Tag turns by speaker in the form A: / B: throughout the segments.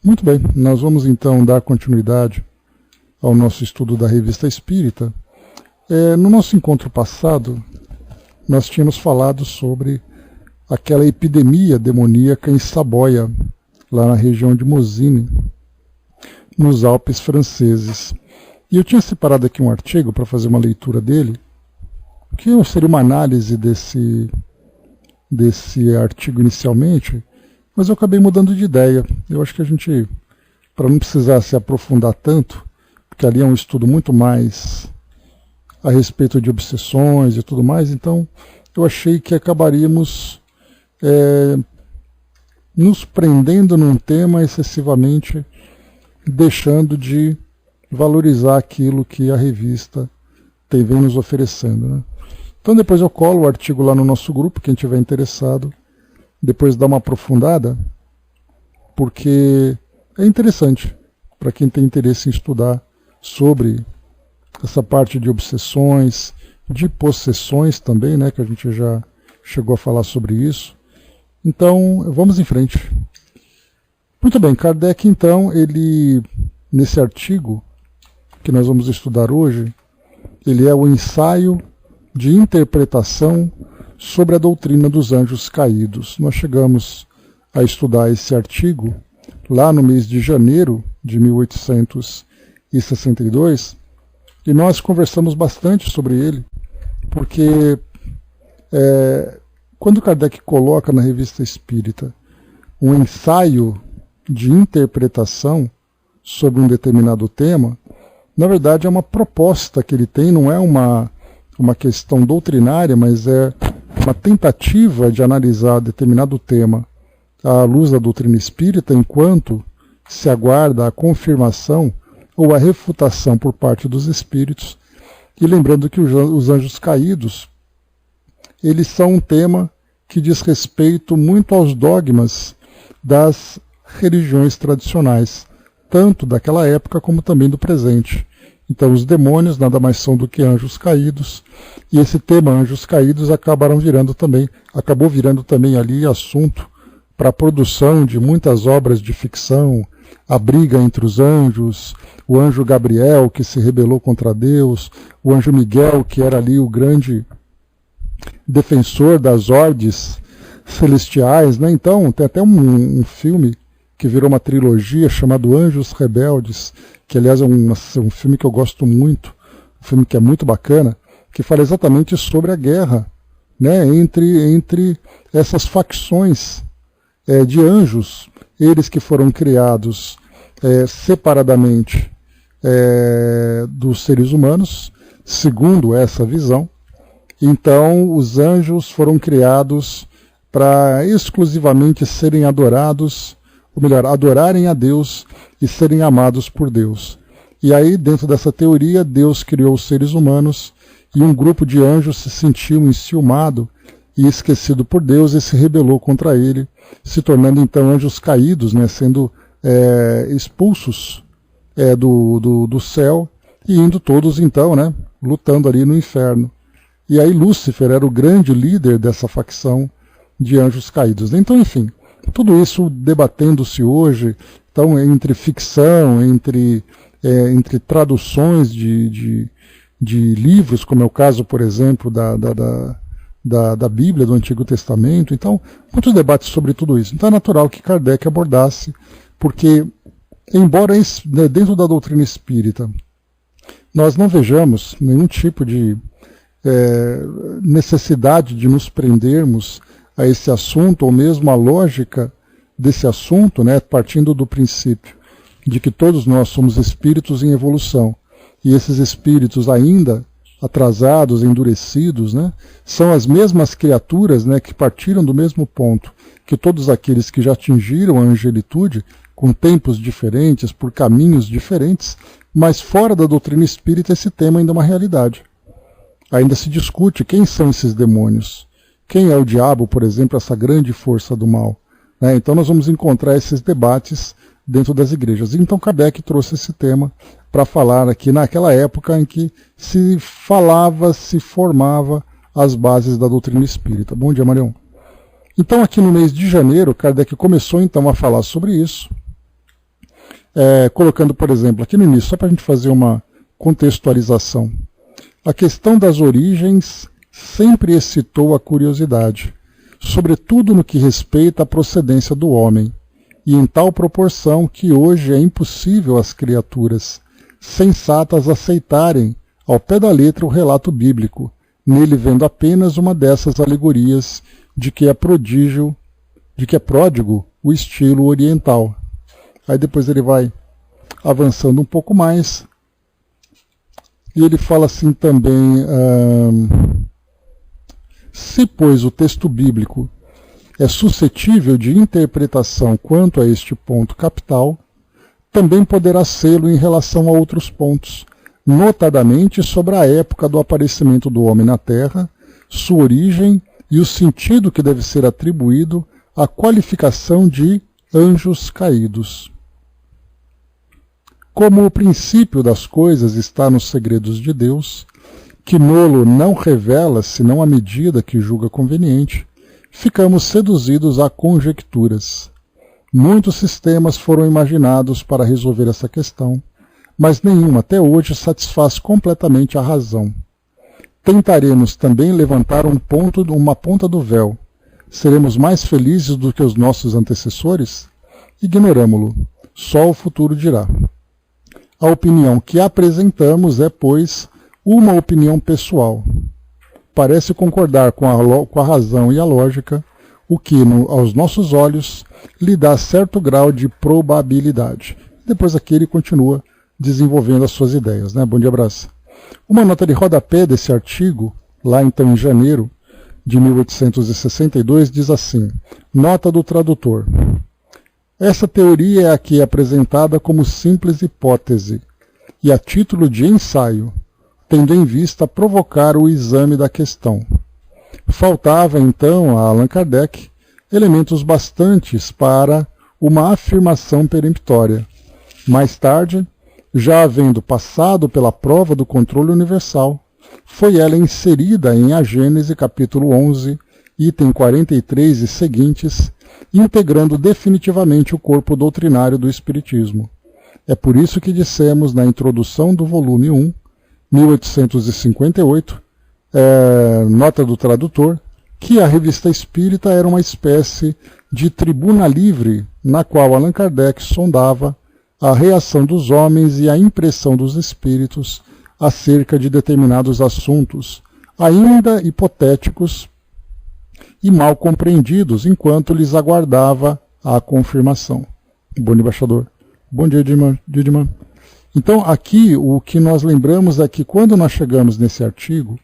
A: Muito bem, nós vamos então dar continuidade ao nosso estudo da Revista Espírita. No nosso encontro passado, nós tínhamos falado sobre aquela epidemia demoníaca em Saboia, lá na região de Mozzine, nos Alpes franceses. E eu tinha separado aqui um artigo para fazer uma leitura dele, que seria uma análise desse artigo inicialmente, mas eu acabei mudando de ideia. Eu acho que a gente, para não precisar se aprofundar tanto, porque ali é um estudo muito mais a respeito de obsessões e tudo mais, então eu achei que acabaríamos nos prendendo num tema excessivamente, deixando de valorizar aquilo que a revista vem nos oferecendo, né? Então depois eu colo o artigo lá no nosso grupo, quem tiver interessado, depois dá uma aprofundada, porque é interessante para quem tem interesse em estudar sobre essa parte de obsessões, de possessões também, né, que a gente já chegou a falar sobre isso. Então, vamos em frente. Muito bem, Kardec, então, ele, nesse artigo que nós vamos estudar hoje, ele é o ensaio de interpretação sobre a doutrina dos anjos caídos. Nós chegamos a estudar esse artigo lá no mês de janeiro de 1862 e nós conversamos bastante sobre ele, porque quando Kardec coloca na Revista Espírita um ensaio de interpretação sobre um determinado tema, na verdade é uma proposta que ele tem, não é uma questão doutrinária, mas é uma tentativa de analisar determinado tema à luz da doutrina espírita, enquanto se aguarda a confirmação ou a refutação por parte dos espíritos. E lembrando que os anjos caídos, eles são um tema que diz respeito muito aos dogmas das religiões tradicionais, tanto daquela época como também do presente. Então os demônios nada mais são do que anjos caídos, e esse tema anjos caídos acabou virando também ali assunto para a produção de muitas obras de ficção, a briga entre os anjos, o anjo Gabriel que se rebelou contra Deus, o anjo Miguel que era ali o grande defensor das ordens celestiais, né? Então tem até um filme que virou uma trilogia chamado Anjos Rebeldes, que aliás é um filme que eu gosto muito, um filme que é muito bacana, que fala exatamente sobre a guerra, né, entre essas facções de anjos, eles que foram criados separadamente dos seres humanos, segundo essa visão. Então os anjos foram criados para exclusivamente serem adorados, ou melhor, adorarem a Deus e serem amados por Deus. E aí, dentro dessa teoria, Deus criou os seres humanos e um grupo de anjos se sentiu enciumado e esquecido por Deus e se rebelou contra ele, se tornando então anjos caídos, né, sendo expulsos do céu e indo todos então, né, lutando ali no inferno. E aí Lúcifer era o grande líder dessa facção de anjos caídos. Então, enfim, tudo isso debatendo-se hoje, então, entre ficção, entre traduções de livros, como é o caso, por exemplo, da Bíblia, do Antigo Testamento. Então, muitos debates sobre tudo isso. Então é natural que Kardec abordasse, porque, embora dentro da doutrina espírita nós não vejamos nenhum tipo de necessidade de nos prendermos a esse assunto, ou mesmo a lógica desse assunto, né, partindo do princípio de que todos nós somos espíritos em evolução, e esses espíritos ainda atrasados, endurecidos, né, são as mesmas criaturas, né, que partiram do mesmo ponto que todos aqueles que já atingiram a angelitude, com tempos diferentes, por caminhos diferentes, mas fora da doutrina espírita esse tema ainda é uma realidade. Ainda se discute quem são esses demônios. Quem é o diabo, por exemplo, essa grande força do mal? Né? Então nós vamos encontrar esses debates dentro das igrejas. Então Kardec trouxe esse tema para falar aqui naquela época em que se falava, se formava as bases da doutrina espírita. Bom dia, Marião. Então aqui no mês de janeiro, Kardec começou então a falar sobre isso. colocando, por exemplo, aqui no início, só para a gente fazer uma contextualização. A questão das origens sempre excitou a curiosidade, sobretudo no que respeita à procedência do homem, e em tal proporção que hoje é impossível às criaturas sensatas aceitarem ao pé da letra o relato bíblico, nele vendo apenas uma dessas alegorias de que é pródigo o estilo oriental. Aí depois ele vai avançando um pouco mais, e ele fala assim também, se, pois, o texto bíblico é suscetível de interpretação quanto a este ponto capital, também poderá sê-lo em relação a outros pontos, notadamente sobre a época do aparecimento do homem na Terra, sua origem e o sentido que deve ser atribuído à qualificação de anjos caídos. Como o princípio das coisas está nos segredos de Deus, que nolo não revela senão à medida que julga conveniente, ficamos seduzidos a conjecturas. Muitos sistemas foram imaginados para resolver essa questão, mas nenhum até hoje satisfaz completamente a razão. Tentaremos também levantar uma ponta do véu. Seremos mais felizes do que os nossos antecessores? Ignoramo-lo. Só o futuro dirá. A opinião que apresentamos é, pois, uma opinião pessoal. Parece concordar com a razão e a lógica, o que, aos nossos olhos, lhe dá certo grau de probabilidade. Depois aqui ele continua desenvolvendo as suas ideias, né? Bom dia, abraço. Uma nota de rodapé desse artigo, lá então em janeiro de 1862, diz assim: nota do tradutor. Essa teoria é aqui apresentada como simples hipótese e a título de ensaio, tendo em vista provocar o exame da questão. Faltava então a Allan Kardec elementos bastantes para uma afirmação peremptória. Mais tarde, já havendo passado pela prova do controle universal, foi ela inserida em A Gênese capítulo 11, item 43 e seguintes, integrando definitivamente o corpo doutrinário do Espiritismo. É por isso que dissemos na introdução do volume 1, 1858, nota do tradutor, que a Revista Espírita era uma espécie de tribuna livre na qual Allan Kardec sondava a reação dos homens e a impressão dos espíritos acerca de determinados assuntos, ainda hipotéticos e mal compreendidos, enquanto lhes aguardava a confirmação. Bom dia, embaixador. Bom dia, Didman. Então, aqui, o que nós lembramos é que quando nós chegamos nesse artigo,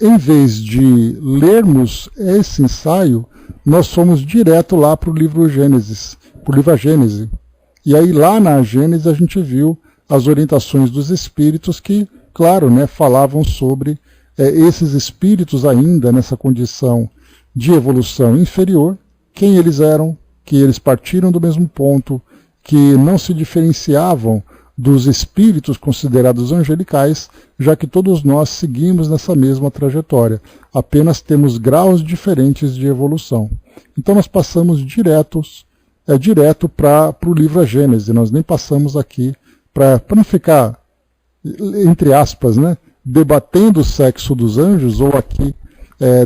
A: em vez de lermos esse ensaio, nós fomos direto lá para o livro Gênesis, para o livro A Gênese. E aí lá na Gênese a gente viu as orientações dos espíritos que, claro, né, falavam sobre esses espíritos ainda nessa condição de evolução inferior, quem eles eram, que eles partiram do mesmo ponto, que não se diferenciavam dos espíritos considerados angelicais, já que todos nós seguimos nessa mesma trajetória, apenas temos graus diferentes de evolução. Então nós passamos direto para o livro A Gênese, nós nem passamos aqui para não ficar, entre aspas, né, debatendo o sexo dos anjos, ou aqui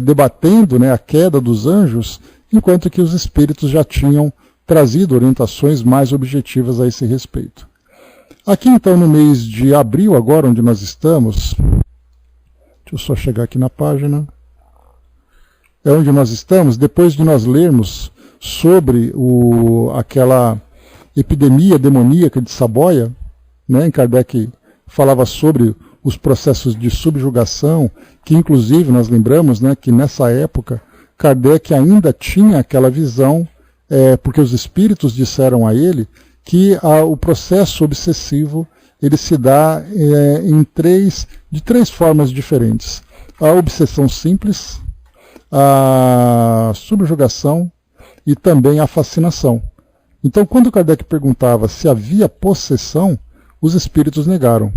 A: debatendo, né, a queda dos anjos, enquanto que os espíritos já tinham trazido orientações mais objetivas a esse respeito. Aqui então no mês de abril, agora onde nós estamos, deixa eu só chegar aqui na página, é onde nós estamos, depois de nós lermos sobre aquela epidemia demoníaca de Saboia, né, em Kardec falava sobre os processos de subjugação, que inclusive nós lembramos, né, que nessa época Kardec ainda tinha aquela visão, porque os espíritos disseram a ele que o processo obsessivo ele se dá de três formas diferentes. A obsessão simples, a subjugação e também a fascinação. Então, quando Kardec perguntava se havia possessão, os espíritos negaram.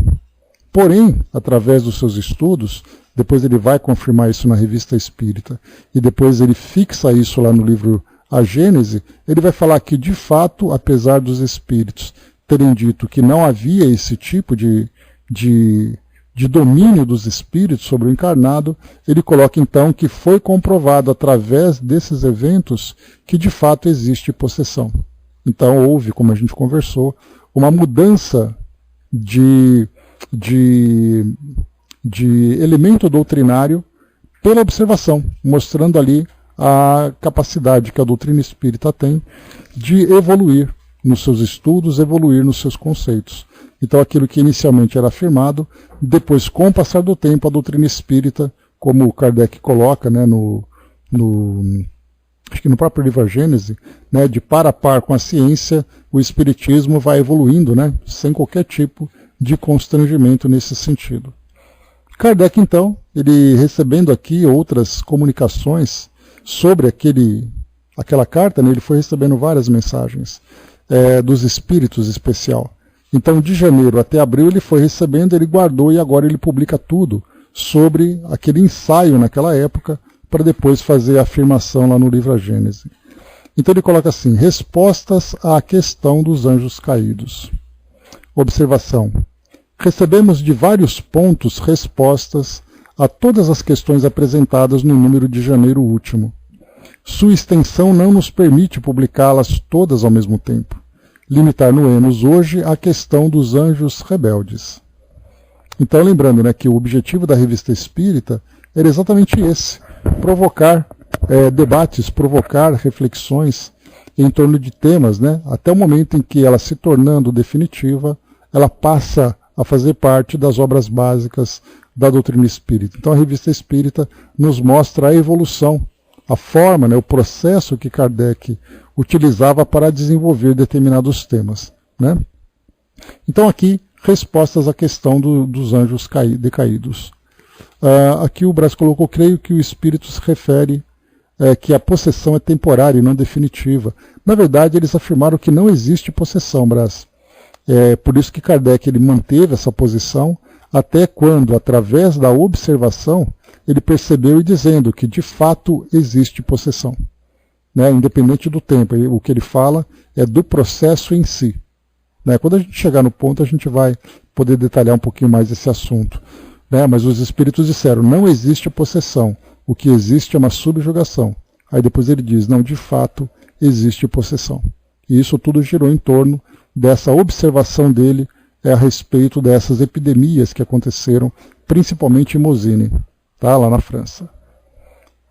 A: Porém, através dos seus estudos, depois ele vai confirmar isso na Revista Espírita, e depois ele fixa isso lá no livro A Gênese, ele vai falar que, de fato, apesar dos espíritos terem dito que não havia esse tipo de domínio dos espíritos sobre o encarnado, ele coloca então que foi comprovado através desses eventos que de fato existe possessão. Então houve, como a gente conversou, uma mudança de elemento doutrinário pela observação, mostrando ali a capacidade que a doutrina espírita tem de evoluir nos seus estudos, evoluir nos seus conceitos. Então aquilo que inicialmente era afirmado, depois com o passar do tempo, a doutrina espírita, como o Kardec coloca, né, acho que no próprio livro A Gênese, né, de par a par com a ciência, o espiritismo vai evoluindo, né, sem qualquer tipo de constrangimento nesse sentido. Kardec, então, ele recebendo aqui outras comunicações sobre aquela carta, né, ele foi recebendo várias mensagens dos espíritos especial. Então, de janeiro até abril, ele foi recebendo, ele guardou e agora ele publica tudo sobre aquele ensaio naquela época, para depois fazer a afirmação lá no livro A Gênese. Então ele coloca assim: respostas à questão dos anjos caídos. Observação. Recebemos de vários pontos respostas a todas as questões apresentadas no número de janeiro último. Sua extensão não nos permite publicá-las todas ao mesmo tempo. Limitar-nos hoje à questão dos anjos rebeldes. Então, lembrando, né, que o objetivo da Revista Espírita era exatamente esse: provocar debates, provocar reflexões em torno de temas, né, até o momento em que ela, se tornando definitiva, ela passa a fazer parte das obras básicas da doutrina espírita. Então a Revista Espírita nos mostra a evolução, a forma, né, o processo que Kardec utilizava para desenvolver determinados temas, né? Então aqui, respostas à questão dos anjos decaídos. Aqui o Brás colocou: creio que o espírito se refere que a possessão é temporária e não definitiva. Na verdade, eles afirmaram que não existe possessão, Brás. Por isso que Kardec ele manteve essa posição até quando, através da observação, ele percebeu e dizendo que de fato existe possessão, né, independente do tempo. O que ele fala é do processo em si, né? Quando a gente chegar no ponto, a gente vai poder detalhar um pouquinho mais esse assunto, né? Mas os espíritos disseram: não existe possessão, o que existe é uma subjugação. Aí depois ele diz: não, de fato existe possessão. E isso tudo girou em torno dessa observação dele a respeito dessas epidemias que aconteceram, principalmente em Mosinee, tá, lá na França.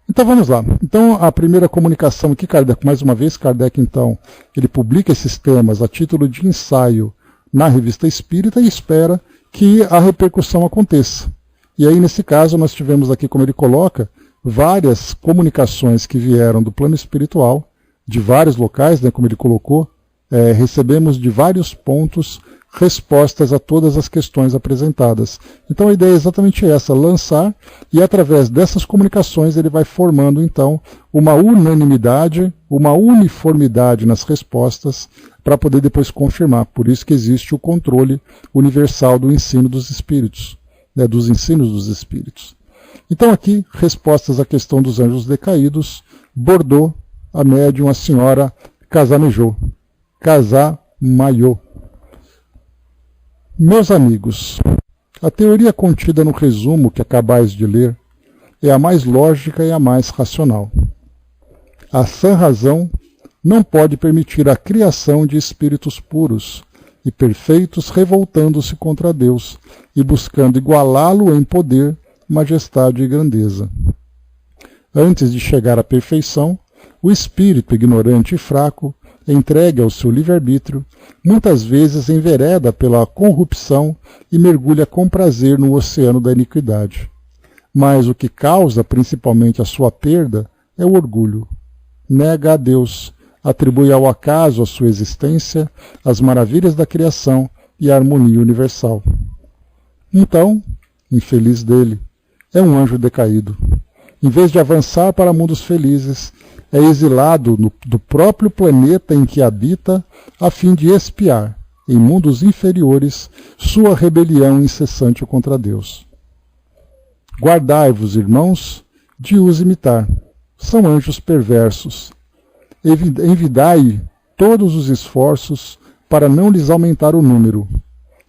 A: Então vamos lá. Então a primeira comunicação aqui, Kardec, mais uma vez, Kardec então, ele publica esses temas a título de ensaio na Revista Espírita e espera que a repercussão aconteça. E aí nesse caso nós tivemos aqui, como ele coloca, várias comunicações que vieram do plano espiritual, de vários locais, né, como ele colocou, recebemos de vários pontos respostas a todas as questões apresentadas. Então a ideia é exatamente essa: lançar, e através dessas comunicações ele vai formando então uma unanimidade, uma uniformidade nas respostas, para poder depois confirmar. Por isso que existe o controle universal do ensino dos espíritos, né, dos ensinos dos espíritos. Então aqui, respostas à questão dos anjos decaídos, Bordeaux, a médium, a senhora Casamajô. Meus amigos, a teoria contida no resumo que acabais de ler é a mais lógica e a mais racional. A sã razão não pode permitir a criação de espíritos puros e perfeitos revoltando-se contra Deus e buscando igualá-lo em poder, majestade e grandeza. Antes de chegar à perfeição, o espírito ignorante e fraco, entregue ao seu livre-arbítrio, muitas vezes envereda pela corrupção e mergulha com prazer no oceano da iniquidade. Mas o que causa principalmente a sua perda é o orgulho. Nega a Deus, atribui ao acaso a sua existência, as maravilhas da criação e a harmonia universal. Então, infeliz dele, é um anjo decaído. Em vez de avançar para mundos felizes, é exilado do próprio planeta em que habita, a fim de expiar, em mundos inferiores, sua rebelião incessante contra Deus. Guardai-vos, irmãos, de os imitar. São anjos perversos. Envidai todos os esforços para não lhes aumentar o número.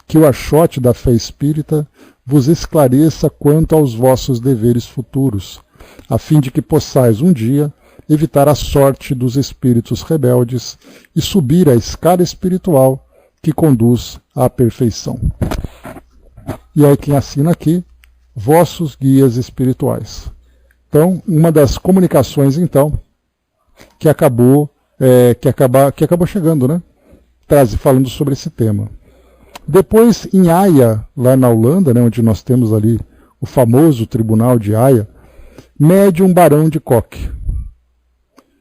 A: Que o achote da fé espírita vos esclareça quanto aos vossos deveres futuros, a fim de que possais um dia evitar a sorte dos espíritos rebeldes e subir a escada espiritual que conduz à perfeição. E aí quem assina aqui, vossos guias espirituais. Então, uma das comunicações, então, que acabou chegando, né? Falando sobre esse tema. Depois, em Haia, lá na Holanda, né, onde nós temos ali o famoso tribunal de Haia, médium Barão de Kock.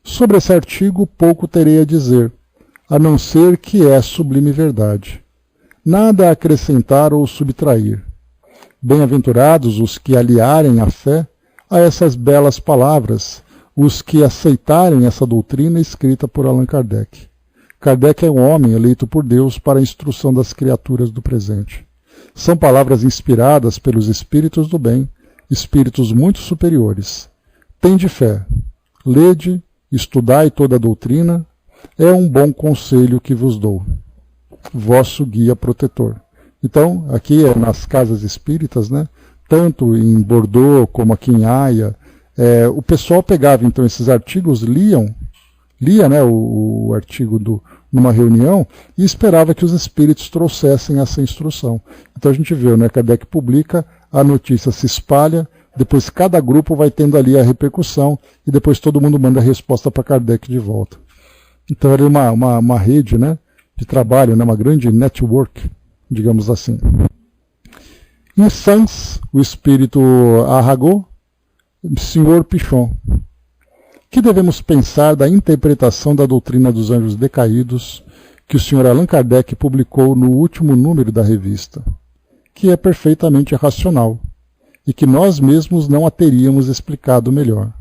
A: Sobre esse artigo, pouco terei a dizer, a não ser que é sublime verdade. Nada a acrescentar ou subtrair. Bem-aventurados os que aliarem a fé a essas belas palavras, os que aceitarem essa doutrina escrita por Allan Kardec. Kardec é um homem eleito por Deus para a instrução das criaturas do presente. São palavras inspiradas pelos espíritos do bem, espíritos muito superiores. Tende fé, lede, estudai toda a doutrina, é um bom conselho que vos dou. Vosso guia protetor. Então, aqui é nas casas espíritas, né? Tanto em Bordeaux como aqui em Haia, o pessoal pegava então esses artigos, lia, né, o artigo numa reunião e esperava que os espíritos trouxessem essa instrução. Então a gente vê, né, Kardec publica, a notícia se espalha, depois cada grupo vai tendo ali a repercussão e depois todo mundo manda a resposta para Kardec de volta. Então era uma rede, né, de trabalho, né, uma grande network, digamos assim. Em Sans, o espírito Arago, Sr. Pichon. Que devemos pensar da interpretação da doutrina dos anjos decaídos que o Sr. Allan Kardec publicou no último número da revista, que é perfeitamente racional e que nós mesmos não a teríamos explicado melhor.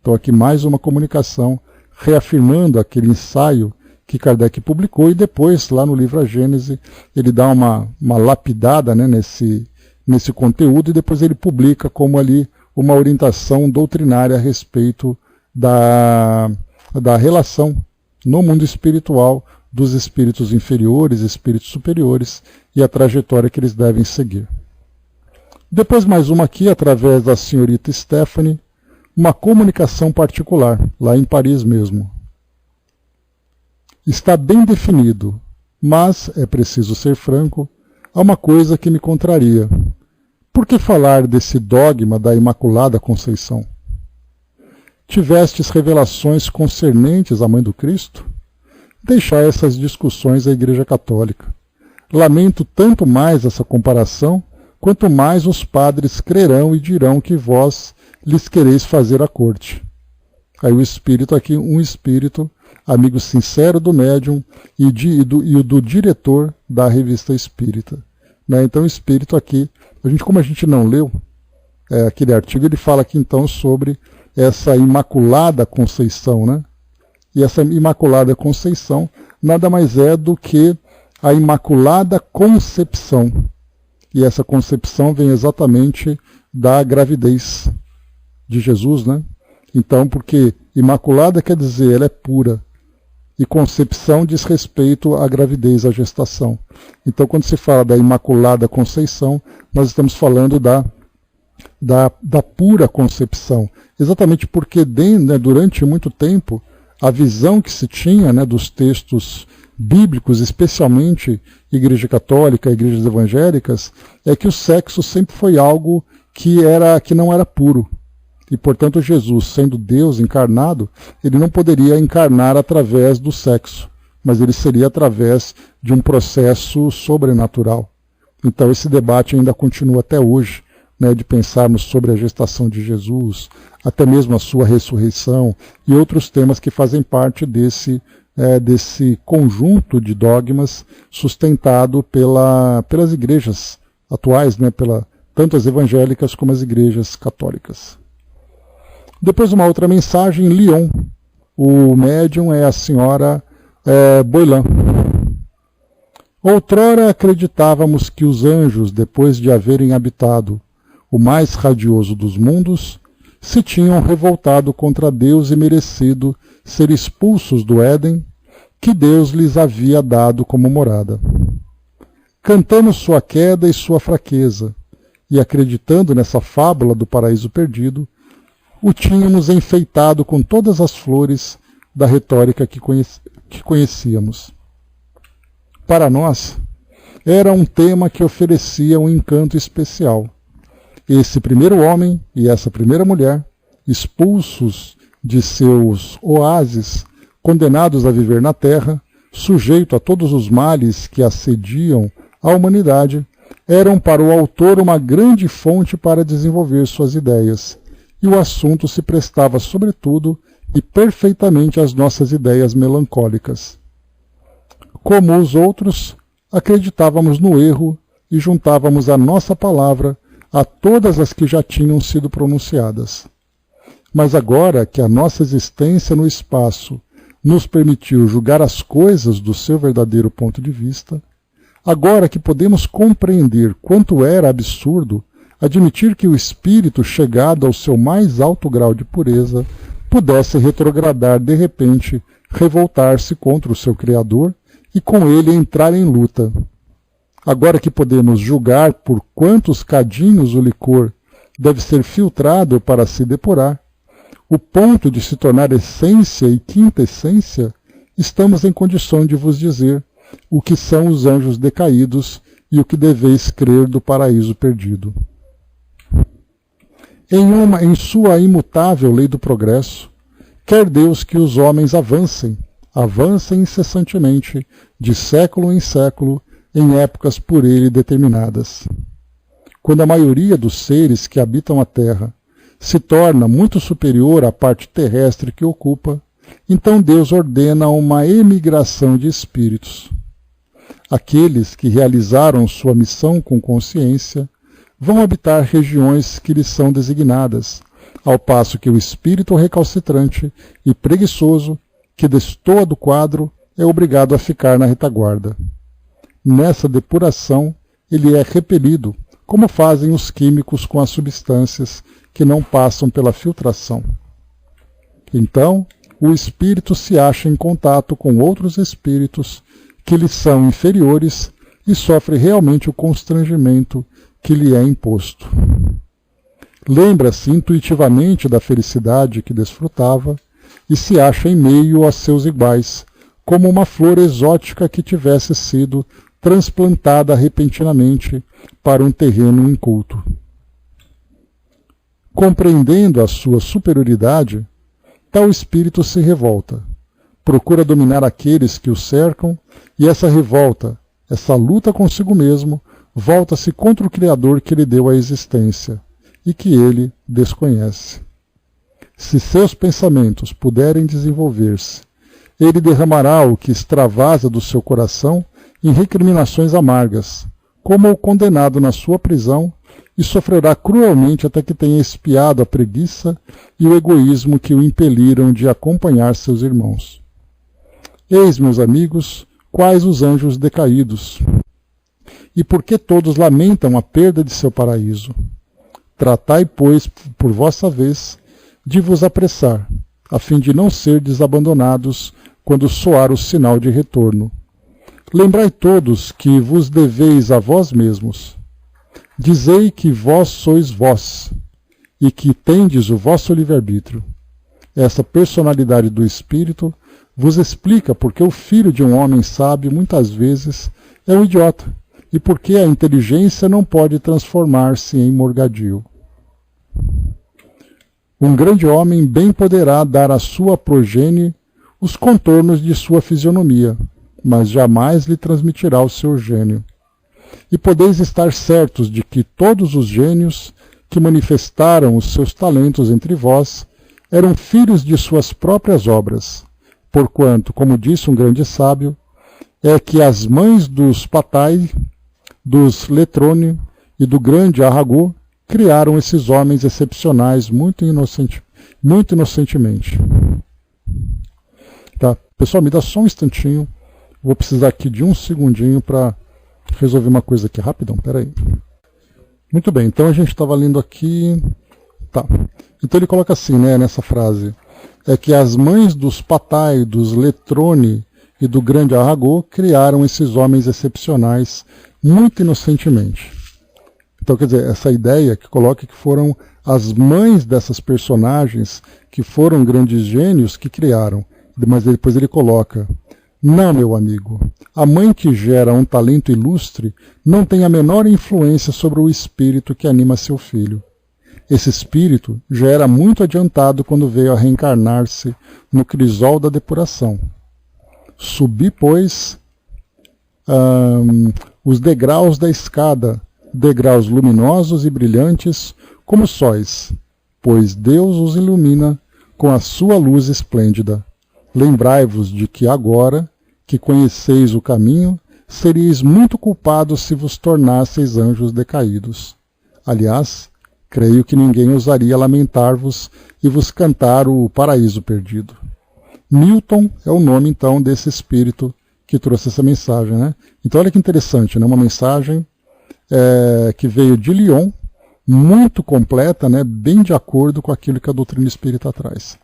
A: Então aqui mais uma comunicação reafirmando aquele ensaio que Kardec publicou e depois, lá no livro A Gênese, ele dá uma lapidada, né, nesse conteúdo e depois ele publica como ali uma orientação doutrinária a respeito da relação no mundo espiritual dos espíritos inferiores, espíritos superiores e a trajetória que eles devem seguir. Depois mais uma aqui, através da senhorita Stephanie, uma comunicação particular, lá em Paris mesmo. Está bem definido, mas, é preciso ser franco, há uma coisa que me contraria. Por que falar desse dogma da Imaculada Conceição? Tivestes revelações concernentes à Mãe do Cristo? Deixai essas discussões à Igreja Católica. Lamento tanto mais essa comparação, quanto mais os padres crerão e dirão que vós lhes quereis fazer a corte. Aí o espírito aqui, um espírito, amigo sincero do médium e do diretor da revista espírita. Né? Então o espírito aqui, como a gente não leu aquele artigo, ele fala aqui então sobre essa Imaculada Conceição, né? E essa Imaculada Conceição nada mais é do que a Imaculada Concepção. E essa concepção vem exatamente da gravidez de Jesus, né? Então, porque Imaculada quer dizer, ela é pura. E concepção diz respeito à gravidez, à gestação. Então, quando se fala da Imaculada Conceição, nós estamos falando da pura concepção. Exatamente porque durante muito tempo, a visão que se tinha, né, dos textos bíblicos, especialmente Igreja Católica, igrejas evangélicas, é que o sexo sempre foi algo que não era puro. E, portanto, Jesus, sendo Deus encarnado, ele não poderia encarnar através do sexo, mas ele seria através de um processo sobrenatural. Então, esse debate ainda continua até hoje, né, de pensarmos sobre a gestação de Jesus, até mesmo a sua ressurreição e outros temas que fazem parte desse conjunto de dogmas sustentado pelas igrejas atuais, né, tanto as evangélicas como as igrejas católicas. Depois uma outra mensagem em Lyon. O médium é a senhora Boilan. Outrora acreditávamos que os anjos, depois de haverem habitado o mais radioso dos mundos, se tinham revoltado contra Deus e merecido ser expulsos do Éden que Deus lhes havia dado como morada. Cantamos sua queda e sua fraqueza, e acreditando nessa fábula do paraíso perdido, o tínhamos enfeitado com todas as flores da retórica que conhecíamos. Para nós, era um tema que oferecia um encanto especial. Esse primeiro homem e essa primeira mulher, expulsos de seus oásis, condenados a viver na terra, sujeito a todos os males que assediam a humanidade, eram para o autor uma grande fonte para desenvolver suas ideias, e o assunto se prestava sobretudo e perfeitamente às nossas ideias melancólicas. Como os outros, acreditávamos no erro e juntávamos a nossa palavra a todas as que já tinham sido pronunciadas. Mas agora que a nossa existência no espaço nos permitiu julgar as coisas do seu verdadeiro ponto de vista, agora que podemos compreender quanto era absurdo admitir que o espírito chegado ao seu mais alto grau de pureza pudesse retrogradar de repente, revoltar-se contra o seu Criador e com ele entrar em luta. Agora que podemos julgar por quantos cadinhos o licor deve ser filtrado para se depurar, o ponto de se tornar essência e quinta essência, estamos em condição de vos dizer o que são os anjos decaídos e o que deveis crer do paraíso perdido. Em sua imutável lei do progresso, quer Deus que os homens avancem incessantemente, de século em século, em épocas por ele determinadas. Quando a maioria dos seres que habitam a Terra se torna muito superior à parte terrestre que ocupa, então Deus ordena uma emigração de espíritos. Aqueles que realizaram sua missão com consciência vão habitar regiões que lhes são designadas, ao passo que o espírito recalcitrante e preguiçoso, que destoa do quadro, é obrigado a ficar na retaguarda. Nessa depuração, ele é repelido, como fazem os químicos com as substâncias que não passam pela filtração. Então, o espírito se acha em contato com outros espíritos que lhe são inferiores e sofre realmente o constrangimento que lhe é imposto. Lembra-se intuitivamente da felicidade que desfrutava e se acha em meio a seus iguais, como uma flor exótica que tivesse sido transplantada repentinamente para um terreno inculto. Compreendendo a sua superioridade, tal espírito se revolta, procura dominar aqueles que o cercam, e essa revolta, essa luta consigo mesmo, volta-se contra o Criador que lhe deu a existência e que ele desconhece. Se seus pensamentos puderem desenvolver-se, ele derramará o que extravasa do seu coração em recriminações amargas, como o condenado na sua prisão, e sofrerá cruelmente até que tenha expiado a preguiça e o egoísmo que o impeliram de acompanhar seus irmãos. Eis, meus amigos, quais os anjos decaídos, e por que todos lamentam a perda de seu paraíso. Tratai, pois, por vossa vez, de vos apressar, a fim de não serdes abandonados quando soar o sinal de retorno. Lembrai todos que vos deveis a vós mesmos. Dizei que vós sois vós, e que tendes o vosso livre-arbítrio. Essa personalidade do Espírito vos explica porque o filho de um homem sábio muitas vezes é um idiota, e porque a inteligência não pode transformar-se em morgadio. Um grande homem bem poderá dar à sua progenie os contornos de sua fisionomia, mas jamais lhe transmitirá o seu gênio. E podeis estar certos de que todos os gênios que manifestaram os seus talentos entre vós eram filhos de suas próprias obras, porquanto, como disse um grande sábio, é que as mães dos Patai, dos Letrone e do grande Arragô criaram esses homens excepcionais muito inocentemente. Tá? Pessoal, me dá só um instantinho. Vou precisar aqui de um segundinho para resolver uma coisa aqui rapidão. Peraí. Muito bem, então a gente estava lendo aqui. Tá. Então ele coloca assim, né, nessa frase. É que as mães dos Patai, dos Letrone e do grande Aragô criaram esses homens excepcionais muito inocentemente. Então, quer dizer, essa ideia que coloca que foram as mães dessas personagens que foram grandes gênios que criaram. Mas depois ele coloca: não, meu amigo, a mãe que gera um talento ilustre não tem a menor influência sobre o espírito que anima seu filho. Esse espírito já era muito adiantado quando veio a reencarnar-se no crisol da depuração. Subi, pois, os degraus da escada, degraus luminosos e brilhantes como sóis, pois Deus os ilumina com a sua luz esplêndida. Lembrai-vos de que agora, que conheceis o caminho, seríeis muito culpados se vos tornasseis anjos decaídos. Aliás, creio que ninguém ousaria lamentar-vos e vos cantar o paraíso perdido. Milton é o nome, então, desse espírito que trouxe essa mensagem, né? Então, olha que interessante, né? Uma mensagem que veio de Lyon, muito completa, né? Bem de acordo com aquilo que a doutrina espírita traz.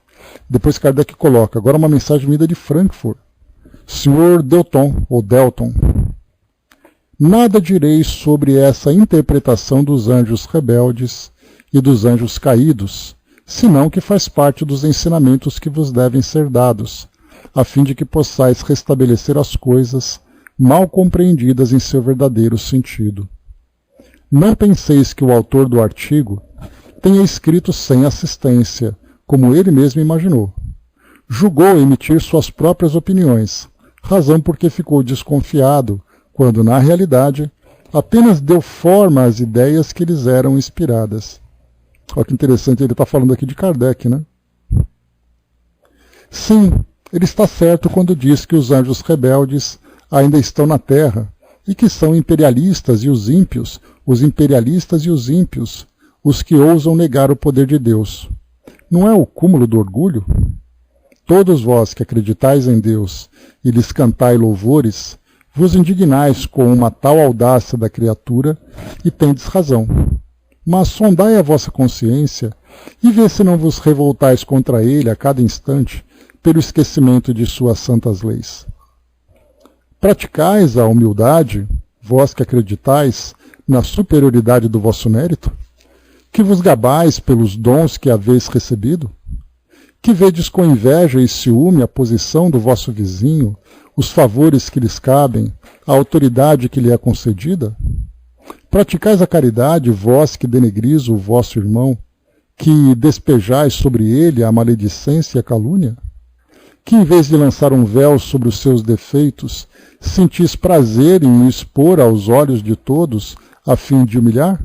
A: Depois Kardec coloca, agora uma mensagem vinda de Frankfurt. Senhor Delton, ou Delton, nada direi sobre essa interpretação dos anjos rebeldes e dos anjos caídos, senão que faz parte dos ensinamentos que vos devem ser dados, a fim de que possais restabelecer as coisas mal compreendidas em seu verdadeiro sentido. Não penseis que o autor do artigo tenha escrito sem assistência, como ele mesmo imaginou. Julgou emitir suas próprias opiniões, razão porque ficou desconfiado, quando, na realidade, apenas deu forma às ideias que lhes eram inspiradas. Olha que interessante, ele está falando aqui de Kardec, né? Sim, ele está certo quando diz que os anjos rebeldes ainda estão na Terra, e que são imperialistas e os ímpios, os imperialistas e os ímpios, os que ousam negar o poder de Deus. Não é o cúmulo do orgulho? Todos vós que acreditais em Deus e lhes cantai louvores, vos indignais com uma tal audácia da criatura e tendes razão. Mas sondai a vossa consciência e vê se não vos revoltais contra ele a cada instante pelo esquecimento de suas santas leis. Praticais a humildade, vós que acreditais na superioridade do vosso mérito? Que vos gabais pelos dons que haveis recebido? Que vedes com inveja e ciúme a posição do vosso vizinho, os favores que lhes cabem, a autoridade que lhe é concedida? Praticais a caridade, vós que denegris o vosso irmão, que despejais sobre ele a maledicência e a calúnia? Que em vez de lançar um véu sobre os seus defeitos, sentis prazer em o expor aos olhos de todos, a fim de humilhar?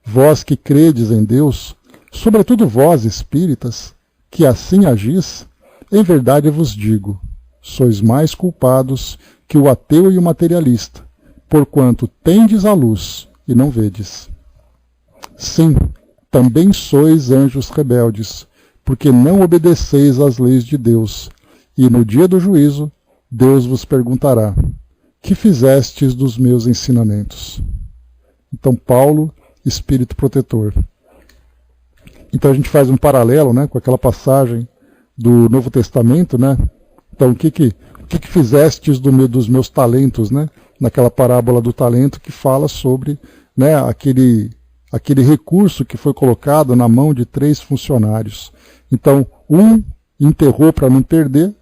A: Vós que credes em Deus, sobretudo vós, espíritas, que assim agis, em verdade vos digo, sois mais culpados que o ateu e o materialista, porquanto tendes a luz e não vedes. Sim, também sois anjos rebeldes, porque não obedeceis às leis de Deus, e no dia do juízo, Deus vos perguntará, que fizestes dos meus ensinamentos? Então, Paulo, Espírito Protetor. Então a gente faz um paralelo, né, com aquela passagem do Novo Testamento, né? Então o que fizestes dos meus talentos, né? Naquela parábola do talento que fala sobre, né, aquele recurso que foi colocado na mão de 3 funcionários. Então um enterrou para não perder,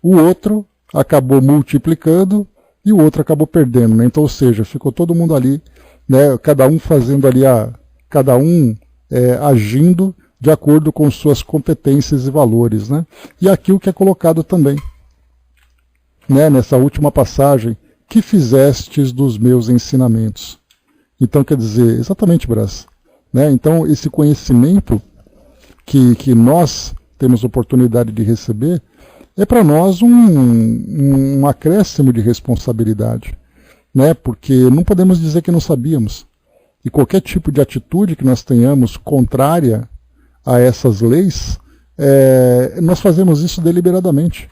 A: o outro acabou multiplicando e o outro acabou perdendo, né? Então, ou seja, ficou todo mundo ali, né, cada um fazendo ali agindo de acordo com suas competências e valores, né? E aqui o que é colocado também, né, nessa última passagem, que fizestes dos meus ensinamentos? Então, quer dizer, exatamente, Brás, né? Então, esse conhecimento que nós temos oportunidade de receber é para nós um acréscimo de responsabilidade, né? Porque não podemos dizer que não sabíamos. E qualquer tipo de atitude que nós tenhamos contrária a essas leis, nós fazemos isso deliberadamente.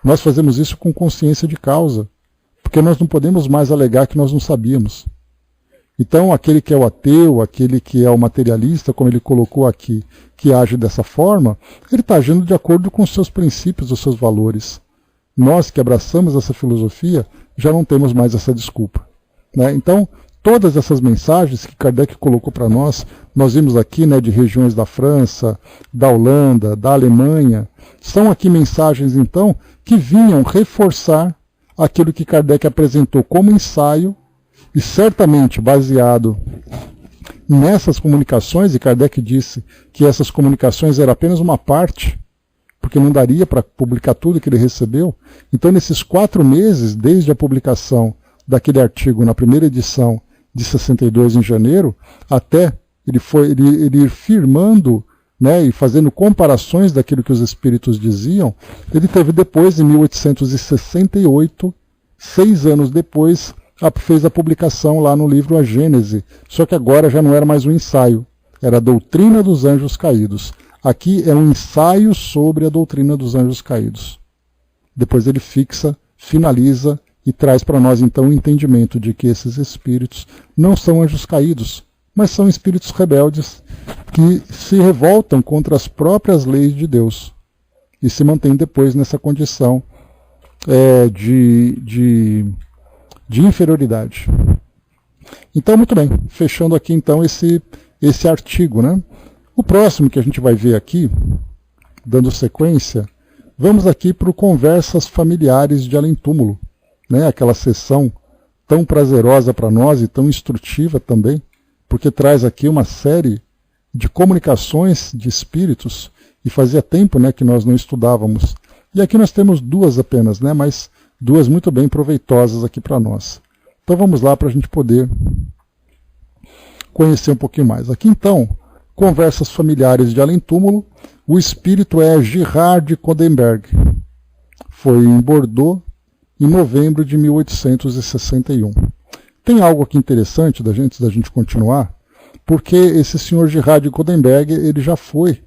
A: Nós fazemos isso com consciência de causa, porque nós não podemos mais alegar que nós não sabíamos. Então, aquele que é o ateu, aquele que é o materialista, como ele colocou aqui, que age dessa forma, ele está agindo de acordo com os seus princípios, os seus valores. nós que abraçamos essa filosofia, já não temos mais essa desculpa, né? Então, todas essas mensagens que Kardec colocou para nós vimos aqui, né, de regiões da França, da Holanda, da Alemanha, são aqui mensagens, então, que vinham reforçar aquilo que Kardec apresentou como ensaio, e certamente baseado nessas comunicações, e Kardec disse que essas comunicações eram apenas uma parte, porque não daria para publicar tudo que ele recebeu. Então, nesses 4 meses, desde a publicação daquele artigo na primeira edição de 62 em janeiro, até ele ir firmando, né, e fazendo comparações daquilo que os espíritos diziam, ele teve depois, em 1868, 6 anos depois, fez a publicação lá no livro A Gênese, só que agora já não era mais um ensaio, era a Doutrina dos Anjos Caídos. Aqui é um ensaio sobre a doutrina dos anjos caídos. Depois ele fixa, finaliza e traz para nós então o entendimento de que esses espíritos não são anjos caídos, mas são espíritos rebeldes que se revoltam contra as próprias leis de Deus e se mantêm depois nessa condição de inferioridade. Então, muito bem, fechando aqui então esse artigo, né? O próximo que a gente vai ver aqui, dando sequência, vamos aqui para o Conversas Familiares de Além-Túmulo, né? Aquela sessão tão prazerosa para nós e tão instrutiva também, porque traz aqui uma série de comunicações de espíritos, e fazia tempo, né, que nós não estudávamos. E aqui nós temos 2 apenas, né, mas 2 muito bem proveitosas aqui para nós. Então vamos lá para a gente poder conhecer um pouquinho mais. Aqui então, Conversas Familiares de Além-Túmulo, o espírito é Girard Codenberg. Foi em Bordeaux, em novembro de 1861. Tem algo aqui interessante da gente continuar, porque esse senhor Girard Codenberg, ele já foi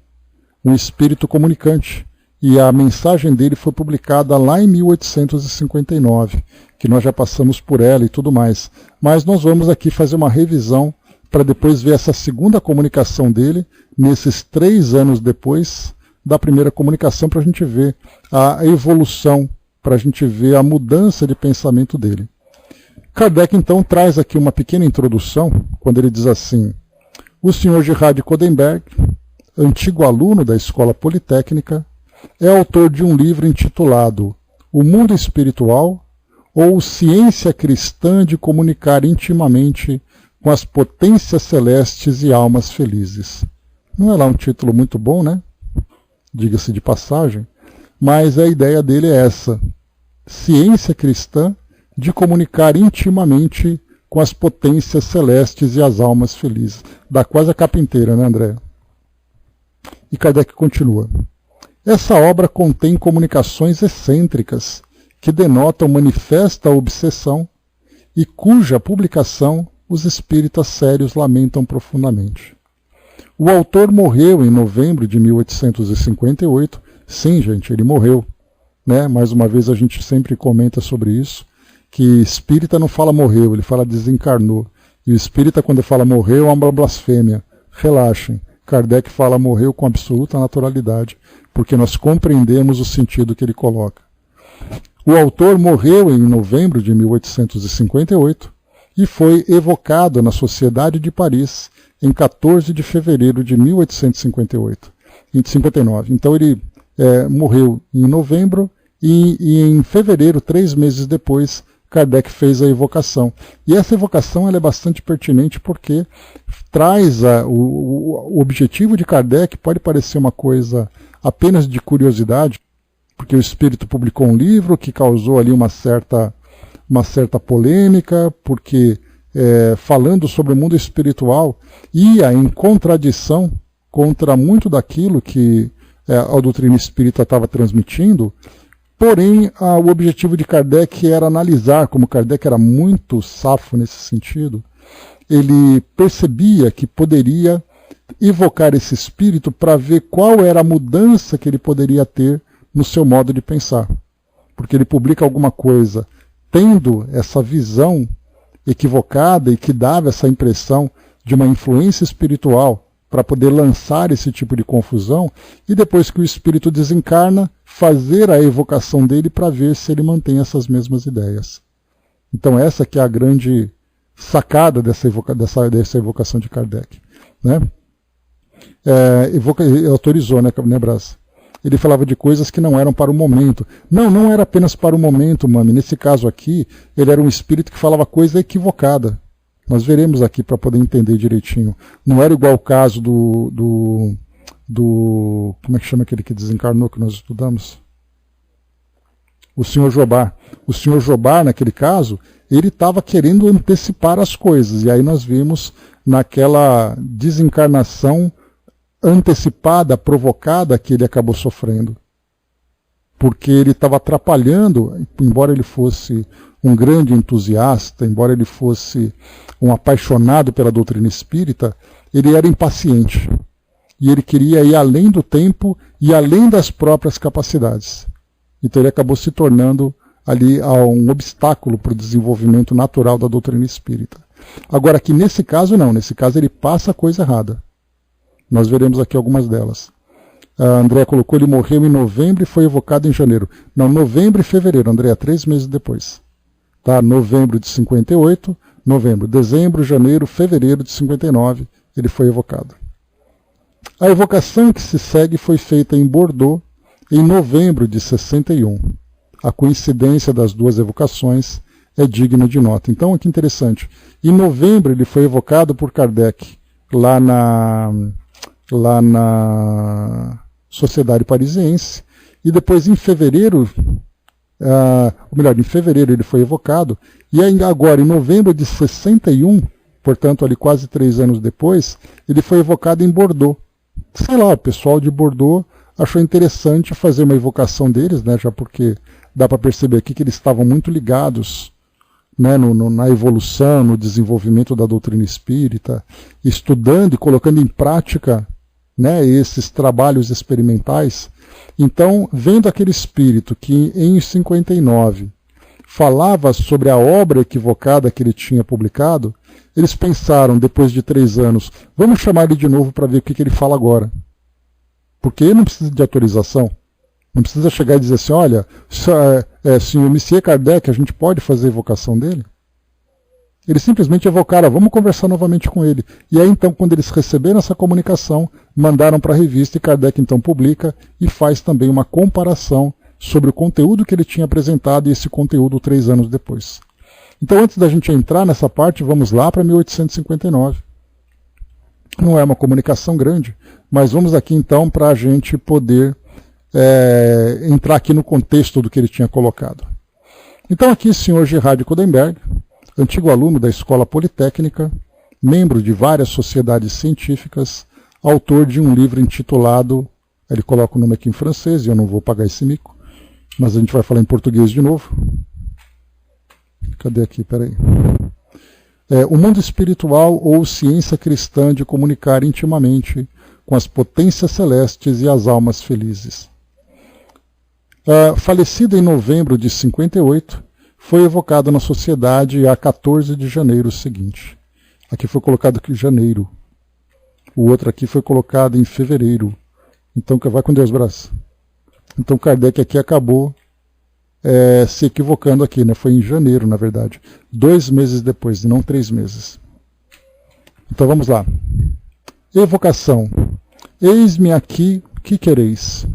A: um espírito comunicante, e a mensagem dele foi publicada lá em 1859, que nós já passamos por ela e tudo mais. Mas nós vamos aqui fazer uma revisão para depois ver essa segunda comunicação dele, nesses 3 anos depois da primeira comunicação, para a gente ver a evolução, para a gente ver a mudança de pensamento dele. Kardec, então, traz aqui uma pequena introdução, quando ele diz assim: o Sr. Girard Codenberg, antigo aluno da Escola Politécnica, é autor de um livro intitulado O Mundo Espiritual, ou Ciência Cristã de Comunicar Intimamente com as Potências Celestes e Almas Felizes. Não é lá um título muito bom, né? Diga-se de passagem, mas a ideia dele é essa: ciência cristã de comunicar intimamente com as potências celestes e as almas felizes. Dá quase a capa inteira, né, André? E Kardec continua: essa obra contém comunicações excêntricas que denotam manifesta obsessão e cuja publicação os espíritas sérios lamentam profundamente. O autor morreu em novembro de 1858. Sim, gente, ele morreu, né? Mais uma vez a gente sempre comenta sobre isso, que espírita não fala morreu, ele fala desencarnou. E o espírita, quando fala morreu, é uma blasfêmia. Relaxem. Kardec fala morreu com absoluta naturalidade, porque nós compreendemos o sentido que ele coloca. O autor morreu em novembro de 1858 e foi evocado na Sociedade de Paris em 14 de fevereiro de 1859. Então ele morreu em novembro e em fevereiro, 3 meses depois, Kardec fez a evocação. E essa evocação ela é bastante pertinente porque traz o objetivo de Kardec. Pode parecer uma coisa apenas de curiosidade, porque o espírito publicou um livro que causou ali uma certa polêmica, porque falando sobre o mundo espiritual ia em contradição contra muito daquilo que a doutrina espírita estava transmitindo. Porém, o objetivo de Kardec era analisar, como Kardec era muito safo nesse sentido, ele percebia que poderia evocar esse espírito para ver qual era a mudança que ele poderia ter no seu modo de pensar. Porque ele publica alguma coisa tendo essa visão equivocada e que dava essa impressão de uma influência espiritual para poder lançar esse tipo de confusão e depois que o espírito desencarna, fazer a evocação dele para ver se ele mantém essas mesmas ideias. Então essa que é a grande sacada dessa evocação de Kardec. Né? Autorizou, né, Brás? Ele falava de coisas que não eram para o momento. Não era apenas para o momento, Mami. Nesse caso aqui, ele era um espírito que falava coisa equivocada. Nós veremos aqui para poder entender direitinho. Não era igual o caso do como é que chama aquele que desencarnou que nós estudamos? O Sr. Jobá. O Sr. Jobá, naquele caso, ele estava querendo antecipar as coisas. E aí nós vimos naquela desencarnação antecipada, provocada, que ele acabou sofrendo. Porque ele estava atrapalhando, embora ele fosse um grande entusiasta, embora ele fosse um apaixonado pela doutrina espírita, ele era impaciente. E ele queria ir além do tempo e além das próprias capacidades. Então ele acabou se tornando ali um obstáculo para o desenvolvimento natural da doutrina espírita. Agora aqui nesse caso não, nesse caso ele passa a coisa errada. Nós veremos aqui algumas delas. A André colocou, ele morreu em novembro e foi evocado em janeiro. Não, novembro e fevereiro, André, 3 meses depois. Tá? Novembro de 58, dezembro, janeiro, fevereiro de 59, ele foi evocado. A evocação que se segue foi feita em Bordeaux em novembro de 61. A coincidência das duas evocações é digna de nota. Então, que interessante. Em novembro ele foi evocado por Kardec, lá na Sociedade Parisiense, e depois em fevereiro, em fevereiro ele foi evocado, e agora em novembro de 61, portanto ali quase 3 anos depois, ele foi evocado em Bordeaux. Sei lá, o pessoal de Bordeaux achou interessante fazer uma evocação deles, né, já porque dá para perceber aqui que eles estavam muito ligados, né, na evolução, no desenvolvimento da doutrina espírita, estudando e colocando em prática, né, esses trabalhos experimentais. Então, vendo aquele espírito que em 59 falava sobre a obra equivocada que ele tinha publicado, eles pensaram, depois de 3 anos, vamos chamar ele de novo para ver o que ele fala agora. Porque ele não precisa de autorização. Não precisa chegar e dizer assim, olha, senhor Monsieur Kardec, a gente pode fazer a evocação dele? Eles simplesmente evocaram, vamos conversar novamente com ele. E aí então, quando eles receberam essa comunicação, mandaram para a revista e Kardec então publica e faz também uma comparação sobre o conteúdo que ele tinha apresentado e esse conteúdo 3 anos depois. Então, antes da gente entrar nessa parte, vamos lá para 1859. Não é uma comunicação grande, mas vamos aqui então para a gente poder entrar aqui no contexto do que ele tinha colocado. Então aqui o senhor Gerhard Codenberg, antigo aluno da Escola Politécnica, membro de várias sociedades científicas, autor de um livro intitulado, ele coloca o nome aqui em francês e eu não vou pagar esse mico, mas a gente vai falar em português de novo. Cadê aqui? Peraí. O mundo espiritual ou ciência cristã de comunicar intimamente com as potências celestes e as almas felizes. Falecido em novembro de 58, foi evocado na sociedade a 14 de janeiro seguinte. Aqui foi colocado aqui janeiro. O outro aqui foi colocado em fevereiro. Então, vai com Deus, braço. Então, Kardec aqui acabou se equivocando aqui, né? Foi em janeiro, na verdade. 2 meses depois, e não 3 meses. Então, vamos lá. Evocação. Eis-me aqui, que quereis?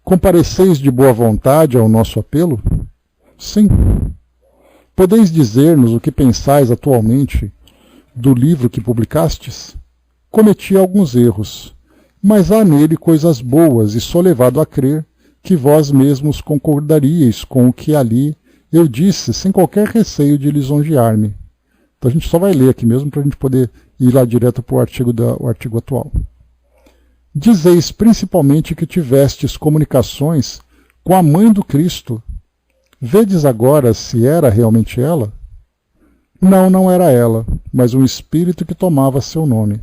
A: Compareceis de boa vontade ao nosso apelo? Sim. Podeis dizer-nos o que pensais atualmente do livro que publicastes? Cometi alguns erros, mas há nele coisas boas e sou levado a crer que vós mesmos concordaríeis com o que ali eu disse sem qualquer receio de lisonjear-me. Então a gente só vai ler aqui mesmo para a gente poder ir lá direto para o artigo atual. Dizeis principalmente que tivestes comunicações com a mãe do Cristo. Vedes agora se era realmente ela? Não, não era ela, mas um espírito que tomava seu nome.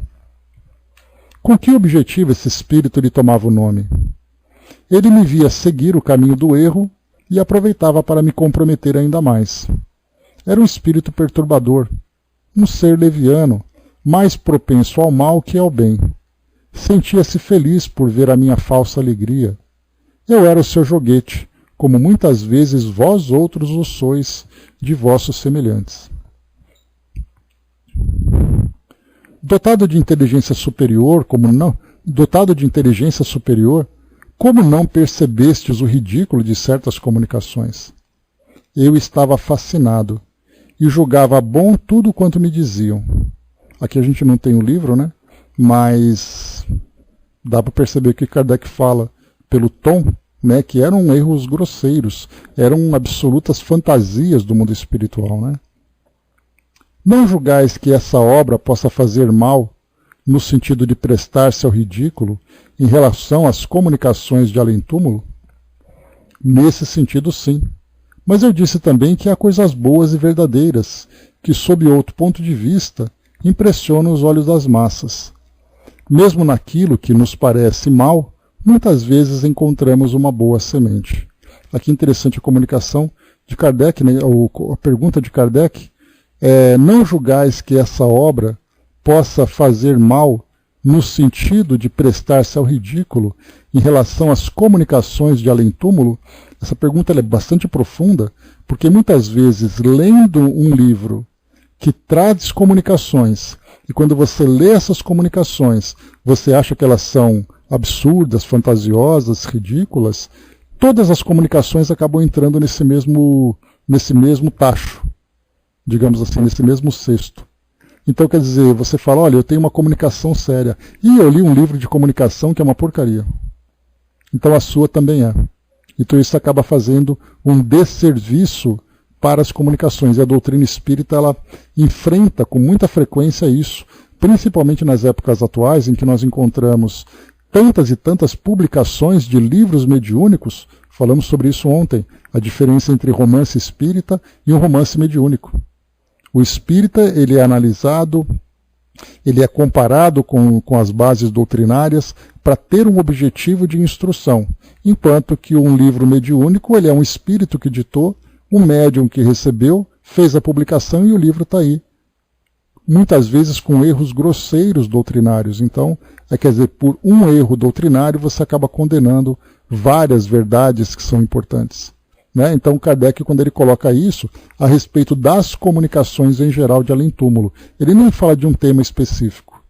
A: Com que objetivo esse espírito lhe tomava o nome? Ele me via seguir o caminho do erro e aproveitava para me comprometer ainda mais. Era um espírito perturbador, um ser leviano, mais propenso ao mal que ao bem. Sentia-se feliz por ver a minha falsa alegria. Eu era o seu joguete, como muitas vezes vós outros o sois de vossos semelhantes. Dotado de inteligência superior, como não percebestes o ridículo de certas comunicações? Eu estava fascinado e julgava bom tudo quanto me diziam. Aqui a gente não tem o livro, né? Mas dá para perceber que Kardec fala pelo tom, né, que eram erros grosseiros, eram absolutas fantasias do mundo espiritual, né? Não julgais que essa obra possa fazer mal no sentido de prestar-se ao ridículo em relação às comunicações de além-túmulo? Nesse sentido, sim. Mas eu disse também que há coisas boas e verdadeiras, que, sob outro ponto de vista, impressionam os olhos das massas. Mesmo naquilo que nos parece mal, muitas vezes encontramos uma boa semente. Aqui interessante a comunicação de Kardec, né? A pergunta de Kardec é: não julgais que essa obra possa fazer mal no sentido de prestar-se ao ridículo em relação às comunicações de além-túmulo? Essa pergunta é bastante profunda, porque muitas vezes, lendo um livro que traz comunicações, e quando você lê essas comunicações, você acha que elas são absurdas, fantasiosas, ridículas, todas as comunicações acabam entrando nesse mesmo tacho, digamos assim, nesse mesmo cesto. Então, quer dizer, você fala, olha, eu tenho uma comunicação séria, e eu li um livro de comunicação que é uma porcaria. Então a sua também é. Então isso acaba fazendo um desserviço para as comunicações. E a doutrina espírita, ela enfrenta com muita frequência isso, principalmente nas épocas atuais, em que nós encontramos tantas e tantas publicações de livros mediúnicos. Falamos sobre isso ontem, a diferença entre romance espírita e um romance mediúnico. O espírita, ele é analisado, ele é comparado com as bases doutrinárias para ter um objetivo de instrução, enquanto que um livro mediúnico, ele é um espírito que ditou, um médium que recebeu, fez a publicação e o livro está aí. Muitas vezes com erros grosseiros doutrinários. Então, quer dizer, por um erro doutrinário você acaba condenando várias verdades que são importantes. Né? Então, Kardec, quando ele coloca isso a respeito das comunicações em geral de além-túmulo, ele não fala de um tema específico,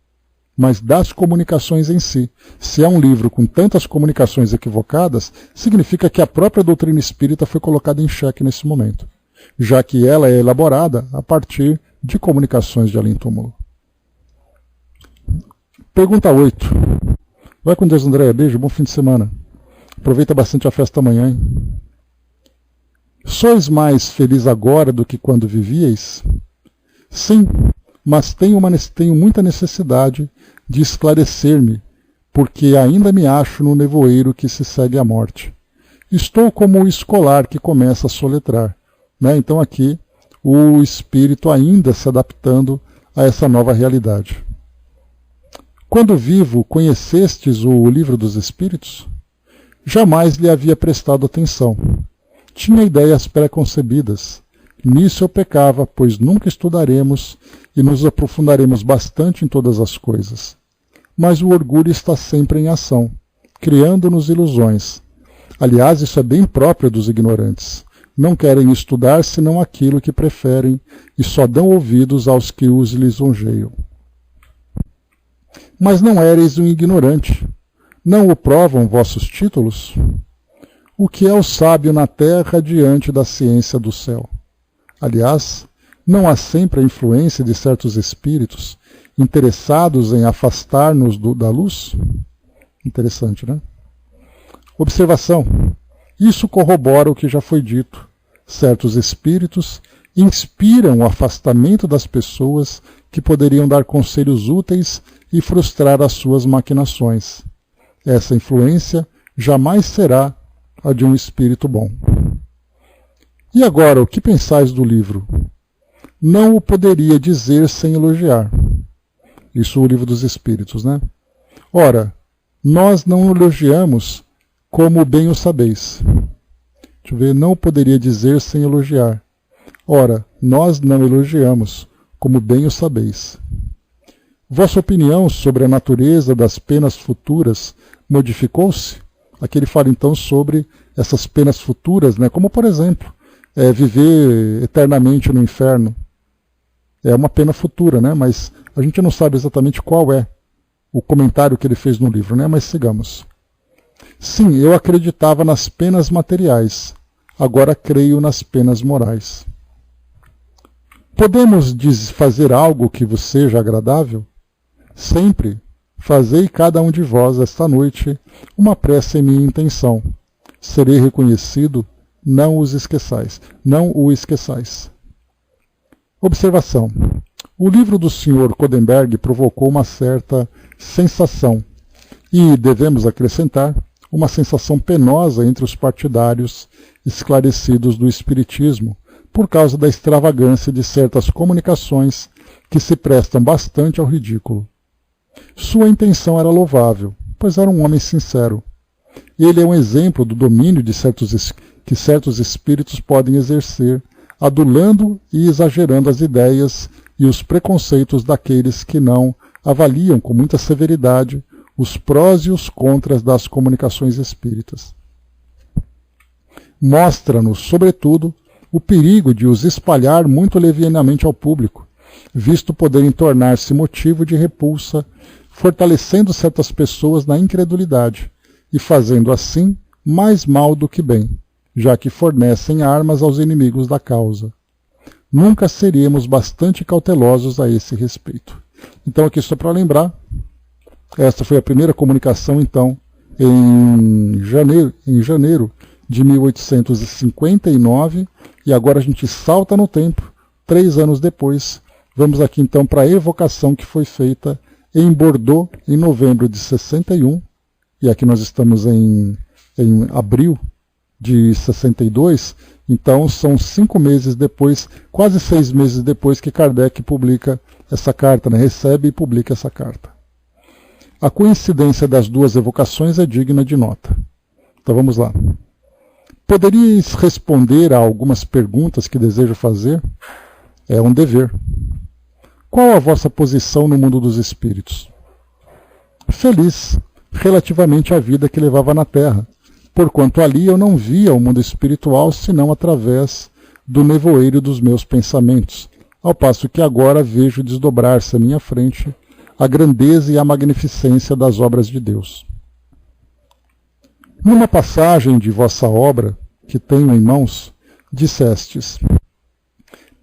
A: mas das comunicações em si. Se é um livro com tantas comunicações equivocadas, significa que a própria doutrina espírita foi colocada em xeque nesse momento, já que ela é elaborada a partir de comunicações de além-túmulo. Pergunta 8. Vai com Deus, Andréia. Beijo, bom fim de semana. Aproveita bastante a festa amanhã, hein? Sois mais feliz agora do que quando vivíeis? Sim, mas tenho muita necessidade de esclarecer-me, porque ainda me acho no nevoeiro que se segue à morte. Estou como o escolar que começa a soletrar. Né? Então aqui o espírito ainda se adaptando a essa nova realidade. Quando vivo, conhecestes o Livro dos Espíritos? Jamais lhe havia prestado atenção. Tinha ideias pré-concebidas. Nisso eu pecava, pois nunca estudaremos e nos aprofundaremos bastante em todas as coisas. Mas o orgulho está sempre em ação, criando-nos ilusões. Aliás, isso é bem próprio dos ignorantes. Não querem estudar senão aquilo que preferem e só dão ouvidos aos que os lisonjeiam. Mas não éreis um ignorante. Não o provam vossos títulos? O que é o sábio na terra diante da ciência do céu? Aliás, não há sempre a influência de certos espíritos interessados em afastar-nos da luz? Interessante, né? Observação. Isso corrobora o que já foi dito. Certos espíritos inspiram o afastamento das pessoas que poderiam dar conselhos úteis e frustrar as suas maquinações. Essa influência jamais será a de um espírito bom. E agora, o que pensais do livro? Não o poderia dizer sem elogiar. Isso é o Livro dos Espíritos, né? Ora, nós não elogiamos como bem o sabeis. Deixa eu ver, não o poderia dizer sem elogiar. Ora, nós não elogiamos como bem o sabeis. Vossa opinião sobre a natureza das penas futuras modificou-se? Aqui ele fala então sobre essas penas futuras, né? Como por exemplo, viver eternamente no inferno. É uma pena futura, né? Mas a gente não sabe exatamente qual é o comentário que ele fez no livro, né? Mas sigamos. Sim, eu acreditava nas penas materiais, agora creio nas penas morais. Podemos fazer algo que vos seja agradável? Sempre fazei cada um de vós esta noite uma prece em minha intenção. Serei reconhecido, não o esqueçais. Observação. O livro do Sr. Codenberg provocou uma certa sensação, e, devemos acrescentar, uma sensação penosa entre os partidários esclarecidos do Espiritismo, por causa da extravagância de certas comunicações que se prestam bastante ao ridículo. Sua intenção era louvável, pois era um homem sincero. Ele é um exemplo do domínio que certos espíritos podem exercer, adulando e exagerando as ideias e os preconceitos daqueles que não avaliam com muita severidade os prós e os contras das comunicações espíritas. Mostra-nos, sobretudo, o perigo de os espalhar muito levianamente ao público, visto poderem tornar-se motivo de repulsa, fortalecendo certas pessoas na incredulidade e fazendo assim mais mal do que bem, já que fornecem armas aos inimigos da causa. Nunca seríamos bastante cautelosos a esse respeito. Então aqui só para lembrar, esta foi a primeira comunicação então em janeiro de 1859, e agora a gente salta no tempo, 3 anos depois. Vamos aqui então para a evocação que foi feita em Bordeaux em novembro de 61, e aqui nós estamos em abril de 62, então são 5 meses depois, quase 6 meses depois que Kardec publica essa carta, né? Recebe e publica essa carta. A coincidência das duas evocações é digna de nota. Então vamos lá. Poderíeis responder a algumas perguntas que desejo fazer? É um dever. Qual a vossa posição no mundo dos espíritos? Feliz, relativamente à vida que levava na Terra, porquanto ali eu não via o mundo espiritual senão através do nevoeiro dos meus pensamentos, ao passo que agora vejo desdobrar-se à minha frente a grandeza e a magnificência das obras de Deus. Numa passagem de vossa obra, que tenho em mãos, dissestes: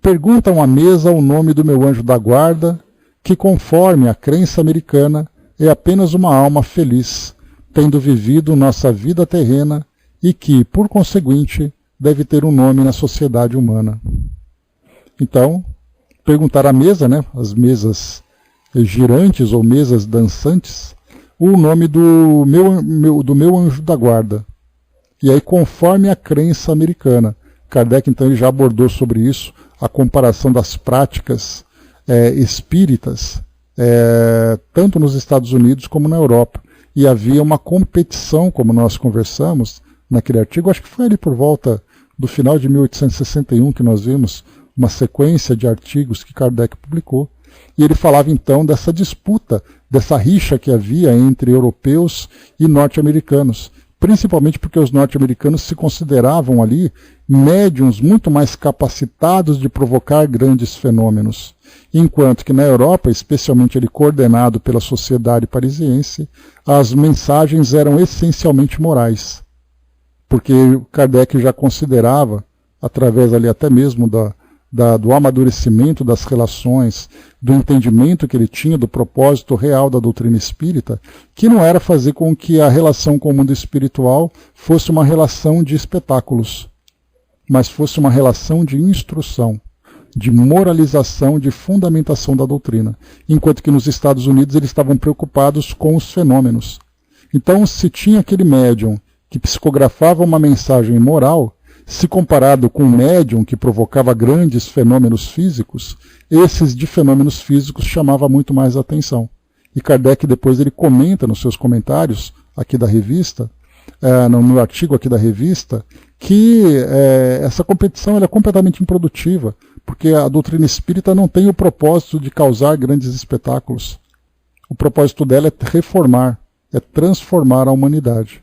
A: perguntam à mesa o nome do meu anjo da guarda, que, conforme a crença americana, é apenas uma alma feliz, tendo vivido nossa vida terrena e que, por conseguinte, deve ter um nome na sociedade humana. Então, perguntar à mesa, né, as mesas girantes ou mesas dançantes, o nome do meu anjo da guarda. E aí, conforme a crença americana, Kardec então ele já abordou sobre isso, a comparação das práticas espíritas, tanto nos Estados Unidos como na Europa. E havia uma competição, como nós conversamos naquele artigo, acho que foi ali por volta do final de 1861 que nós vimos uma sequência de artigos que Kardec publicou. E ele falava então dessa disputa, dessa rixa que havia entre europeus e norte-americanos, principalmente porque os norte-americanos se consideravam ali médiuns muito mais capacitados de provocar grandes fenômenos, enquanto que na Europa, especialmente ele coordenado pela sociedade parisiense, as mensagens eram essencialmente morais, porque Kardec já considerava, através ali até mesmo do amadurecimento das relações, do entendimento que ele tinha do propósito real da doutrina espírita, que não era fazer com que a relação com o mundo espiritual fosse uma relação de espetáculos, mas fosse uma relação de instrução, de moralização, de fundamentação da doutrina, enquanto que nos Estados Unidos eles estavam preocupados com os fenômenos. Então, se tinha aquele médium que psicografava uma mensagem moral, se comparado com um médium que provocava grandes fenômenos físicos, esses de fenômenos físicos chamava muito mais atenção. E Kardec depois ele comenta nos seus comentários aqui da revista, no artigo aqui da revista, que essa competição ela é completamente improdutiva, porque a doutrina espírita não tem o propósito de causar grandes espetáculos. O propósito dela é reformar, é transformar a humanidade.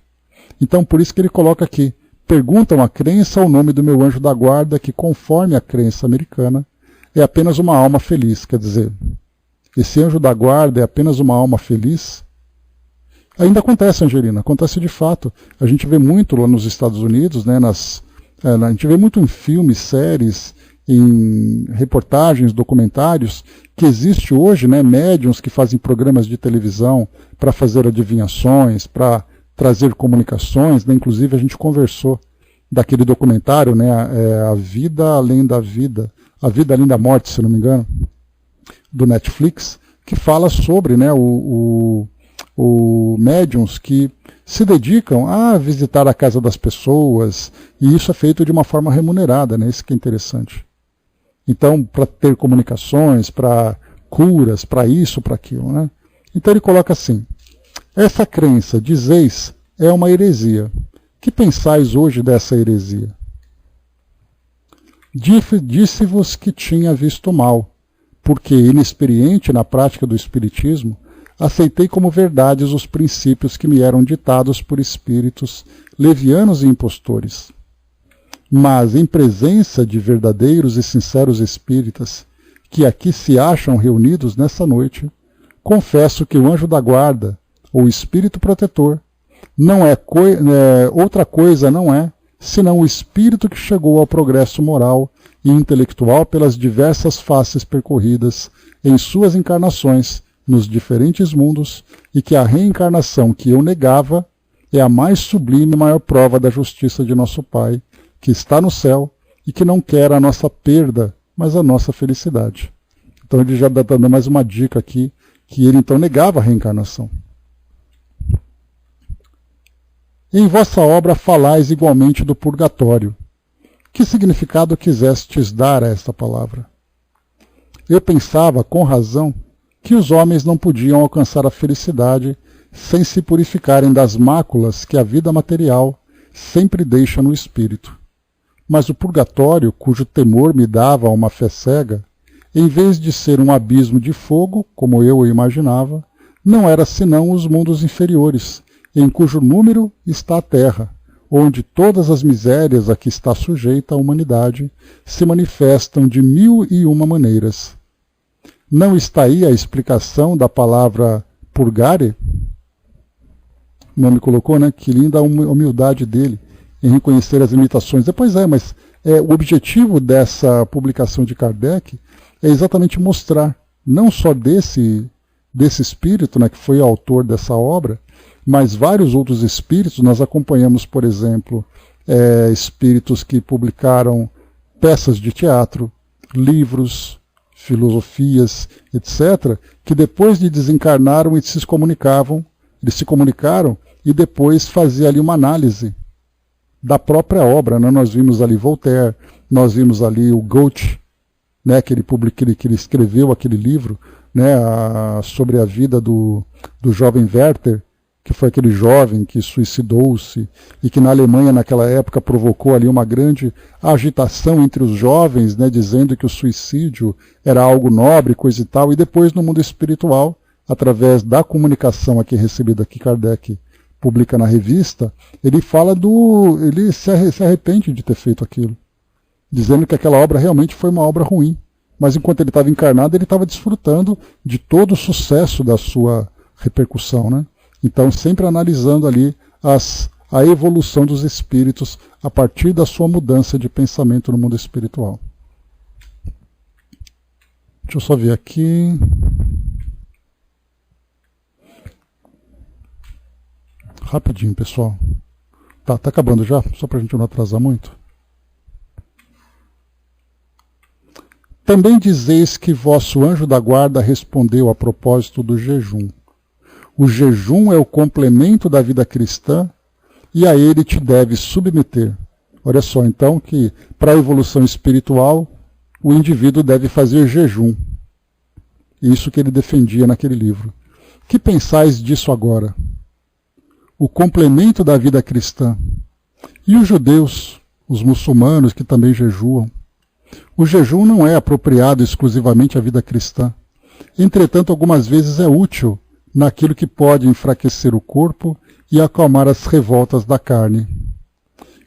A: Então, por isso que ele coloca aqui, perguntam a crença ao nome do meu anjo da guarda, que conforme a crença americana, é apenas uma alma feliz. Quer dizer, esse anjo da guarda é apenas uma alma feliz? Ainda acontece, Angelina, acontece de fato. A gente vê muito lá nos Estados Unidos, né, a gente vê muito em filmes, séries, em reportagens, documentários, que existe hoje, né, médiuns que fazem programas de televisão para fazer adivinhações, para trazer comunicações, né, inclusive a gente conversou daquele documentário, né, A Vida Além da Vida, A Vida Além da Morte, se não me engano, do Netflix, que fala sobre, né, o médiuns que se dedicam a visitar a casa das pessoas, e isso é feito de uma forma remunerada, né, isso que é interessante. Então, para ter comunicações, para curas, para isso, para aquilo, né? Então ele coloca assim, essa crença, dizeis, é uma heresia. Que pensais hoje dessa heresia? Disse-vos que tinha visto mal, porque, inexperiente na prática do espiritismo, aceitei como verdades os princípios que me eram ditados por espíritos levianos e impostores. Mas, em presença de verdadeiros e sinceros espíritas, que aqui se acham reunidos nessa noite, confesso que o anjo da guarda, ou espírito protetor, não é outra coisa não é, senão o espírito que chegou ao progresso moral e intelectual pelas diversas faces percorridas em suas encarnações nos diferentes mundos, e que a reencarnação que eu negava é a mais sublime e maior prova da justiça de nosso Pai, que está no céu e que não quer a nossa perda, mas a nossa felicidade. Então ele já está dando mais uma dica aqui, que ele então negava a reencarnação. Em vossa obra falais igualmente do purgatório. Que significado quisestes dar a esta palavra? Eu pensava, com razão, que os homens não podiam alcançar a felicidade sem se purificarem das máculas que a vida material sempre deixa no espírito. Mas o purgatório, cujo temor me dava uma fé cega, em vez de ser um abismo de fogo, como eu o imaginava, não era senão os mundos inferiores, em cujo número está a terra, onde todas as misérias a que está sujeita a humanidade se manifestam de 1001 maneiras. Não está aí a explicação da palavra purgare? O nome colocou, né? Que linda a humildade dele em reconhecer as limitações. Pois é, mas o objetivo dessa publicação de Kardec é exatamente mostrar, não só desse espírito, né, que foi o autor dessa obra, mas vários outros espíritos. Nós acompanhamos, por exemplo, espíritos que publicaram peças de teatro, livros, filosofias, etc., que depois de desencarnaram eles se comunicaram e depois fazia ali uma análise da própria obra, né? Nós vimos ali Voltaire, nós vimos ali o Goethe, né, que ele escreveu aquele livro, né, sobre a vida do jovem Werther, que foi aquele jovem que suicidou-se e que na Alemanha naquela época provocou ali uma grande agitação entre os jovens, né, dizendo que o suicídio era algo nobre, coisa e tal, e depois no mundo espiritual, através da comunicação aqui recebida que Kardec publica na revista, ele se arrepende de ter feito aquilo, dizendo que aquela obra realmente foi uma obra ruim, mas enquanto ele estava encarnado, ele estava desfrutando de todo o sucesso da sua repercussão, né? Então, sempre analisando ali a evolução dos espíritos a partir da sua mudança de pensamento no mundo espiritual. Deixa eu só ver aqui. Rapidinho, pessoal. Tá acabando já? Só para a gente não atrasar muito. Também dizeis que vosso anjo da guarda respondeu a propósito do jejum. O jejum é o complemento da vida cristã e a ele te deves submeter. Olha só, então, que para a evolução espiritual, o indivíduo deve fazer jejum. Isso que ele defendia naquele livro. Que pensais disso agora? O complemento da vida cristã. E os judeus, os muçulmanos que também jejuam? O jejum não é apropriado exclusivamente à vida cristã. Entretanto, algumas vezes é útil naquilo que pode enfraquecer o corpo e acalmar as revoltas da carne.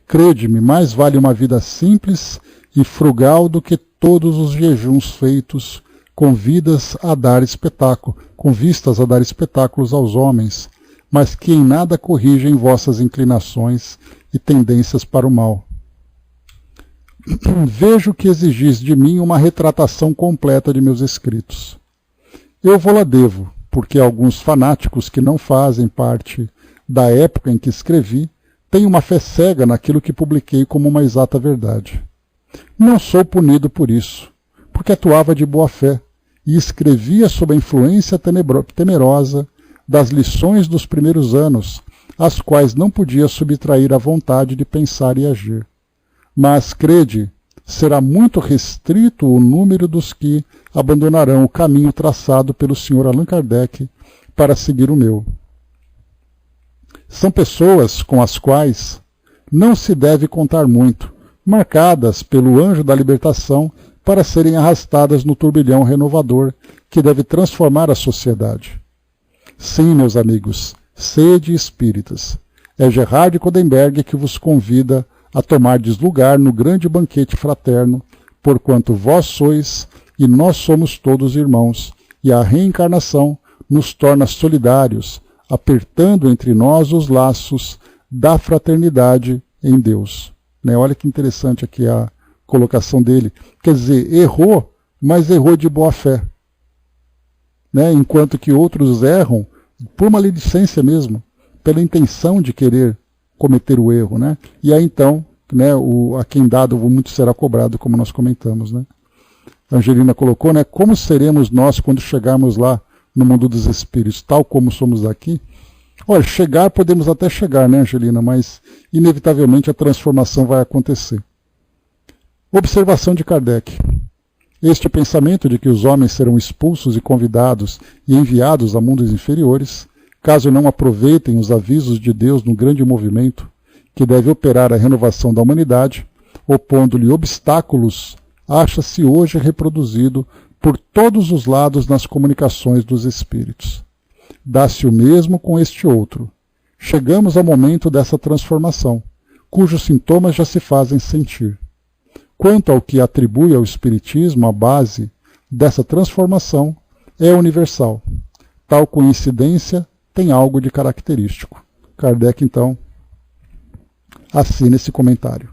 A: Crede-me, mais vale uma vida simples e frugal do que todos os jejuns feitos com vistas a dar espetáculos aos homens, mas que em nada corrigem vossas inclinações e tendências para o mal. Vejo que exigis de mim uma retratação completa de meus escritos. Eu vou-la devo, porque alguns fanáticos que não fazem parte da época em que escrevi têm uma fé cega naquilo que publiquei como uma exata verdade. Não sou punido por isso, porque atuava de boa fé e escrevia sob a influência temerosa das lições dos primeiros anos, às quais não podia subtrair a vontade de pensar e agir. Mas, crede, será muito restrito o número dos que abandonarão o caminho traçado pelo Sr. Allan Kardec para seguir o meu. São pessoas com as quais não se deve contar muito, marcadas pelo anjo da libertação para serem arrastadas no turbilhão renovador que deve transformar a sociedade. Sim, meus amigos, sede espíritas. É Gerhard Codenberg que vos convida a tomardes lugar no grande banquete fraterno, porquanto vós sois e nós somos todos irmãos, e a reencarnação nos torna solidários, apertando entre nós os laços da fraternidade em Deus. Olha que interessante aqui a colocação dele. Quer dizer, errou, mas errou de boa fé. Enquanto que outros erram por maledicência mesmo, pela intenção de querer cometer o erro. E aí então, a quem dado muito será cobrado, como nós comentamos. A Angelina colocou, como seremos nós quando chegarmos lá no mundo dos espíritos, tal como somos aqui? Olha, chegar podemos até chegar, Angelina, mas inevitavelmente a transformação vai acontecer. Observação de Kardec. Este pensamento de que os homens serão expulsos e convidados e enviados a mundos inferiores, caso não aproveitem os avisos de Deus no grande movimento que deve operar a renovação da humanidade, opondo-lhe obstáculos, acha-se hoje reproduzido por todos os lados nas comunicações dos espíritos. Dá-se o mesmo com este outro. Chegamos ao momento dessa transformação, cujos sintomas já se fazem sentir. Quanto ao que atribui ao Espiritismo a base dessa transformação, é universal. Tal coincidência tem algo de característico. Kardec, então, assina esse comentário.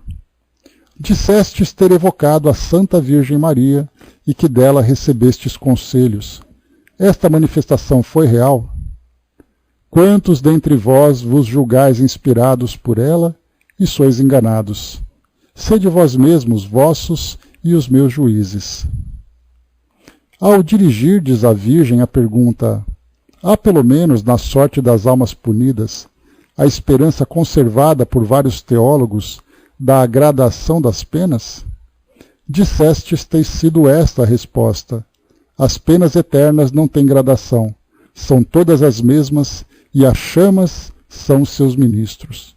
A: Dissestes ter evocado a Santa Virgem Maria e que dela recebestes conselhos. Esta manifestação foi real? Quantos dentre vós vos julgais inspirados por ela e sois enganados? Sede vós mesmos vossos e os meus juízes. Ao dirigirdes à Virgem a pergunta, há pelo menos na sorte das almas punidas a esperança conservada por vários teólogos da gradação das penas? Dissestes ter sido esta a resposta. As penas eternas não têm gradação, são todas as mesmas e as chamas são seus ministros.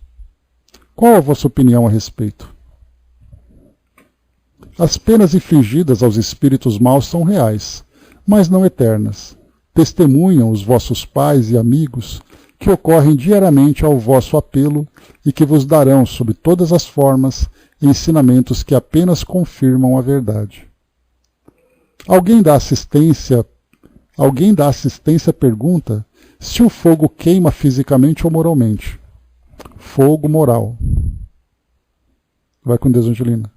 A: Qual a vossa opinião a respeito? As penas infligidas aos espíritos maus são reais, mas não eternas. Testemunham os vossos pais e amigos que ocorrem diariamente ao vosso apelo e que vos darão, sob todas as formas, ensinamentos que apenas confirmam a verdade. Alguém da assistência pergunta se o fogo queima fisicamente ou moralmente. Fogo moral. Vai com Deus, Angelina.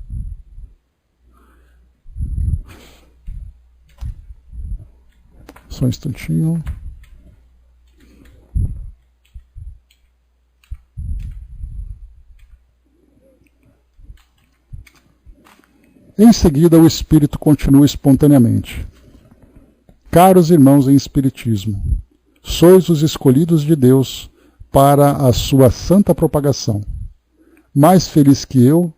A: Só um instantinho. Em seguida, o Espírito continua espontaneamente. Caros irmãos em Espiritismo, sois os escolhidos de Deus para a sua santa propagação. Mais feliz que eu,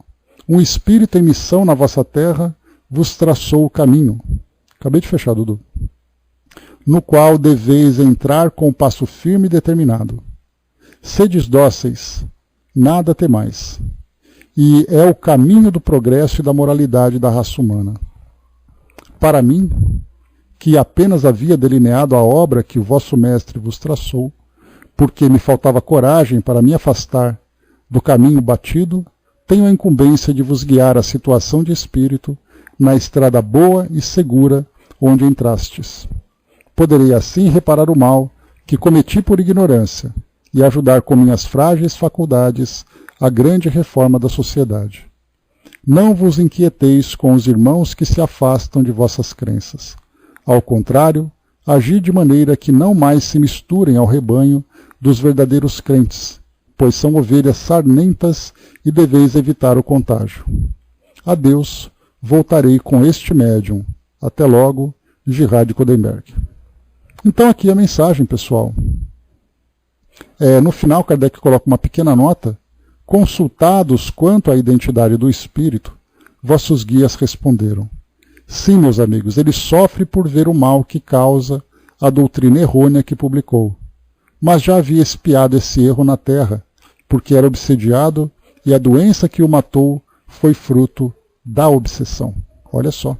A: um Espírito em missão na vossa terra vos traçou o caminho. Acabei de fechar, Dudu. No qual deveis entrar com passo firme e determinado. Sedes dóceis, nada temais. E é o caminho do progresso e da moralidade da raça humana. Para mim, que apenas havia delineado a obra que o vosso mestre vos traçou, porque me faltava coragem para me afastar do caminho batido, tenho a incumbência de vos guiar à situação de espírito na estrada boa e segura onde entrastes. Poderei assim reparar o mal que cometi por ignorância e ajudar com minhas frágeis faculdades a grande reforma da sociedade. Não vos inquieteis com os irmãos que se afastam de vossas crenças. Ao contrário, agi de maneira que não mais se misturem ao rebanho dos verdadeiros crentes, pois são ovelhas sarmentas e deveis evitar o contágio. Adeus, voltarei com este médium. Até logo, Gerhard Codenberg. Então aqui a mensagem, pessoal. No final, Kardec coloca uma pequena nota. Consultados quanto à identidade do espírito, vossos guias responderam: sim, meus amigos, ele sofre por ver o mal que causa a doutrina errônea que publicou. Mas já havia espiado esse erro na terra, porque era obsediado e a doença que o matou foi fruto da obsessão. Olha só.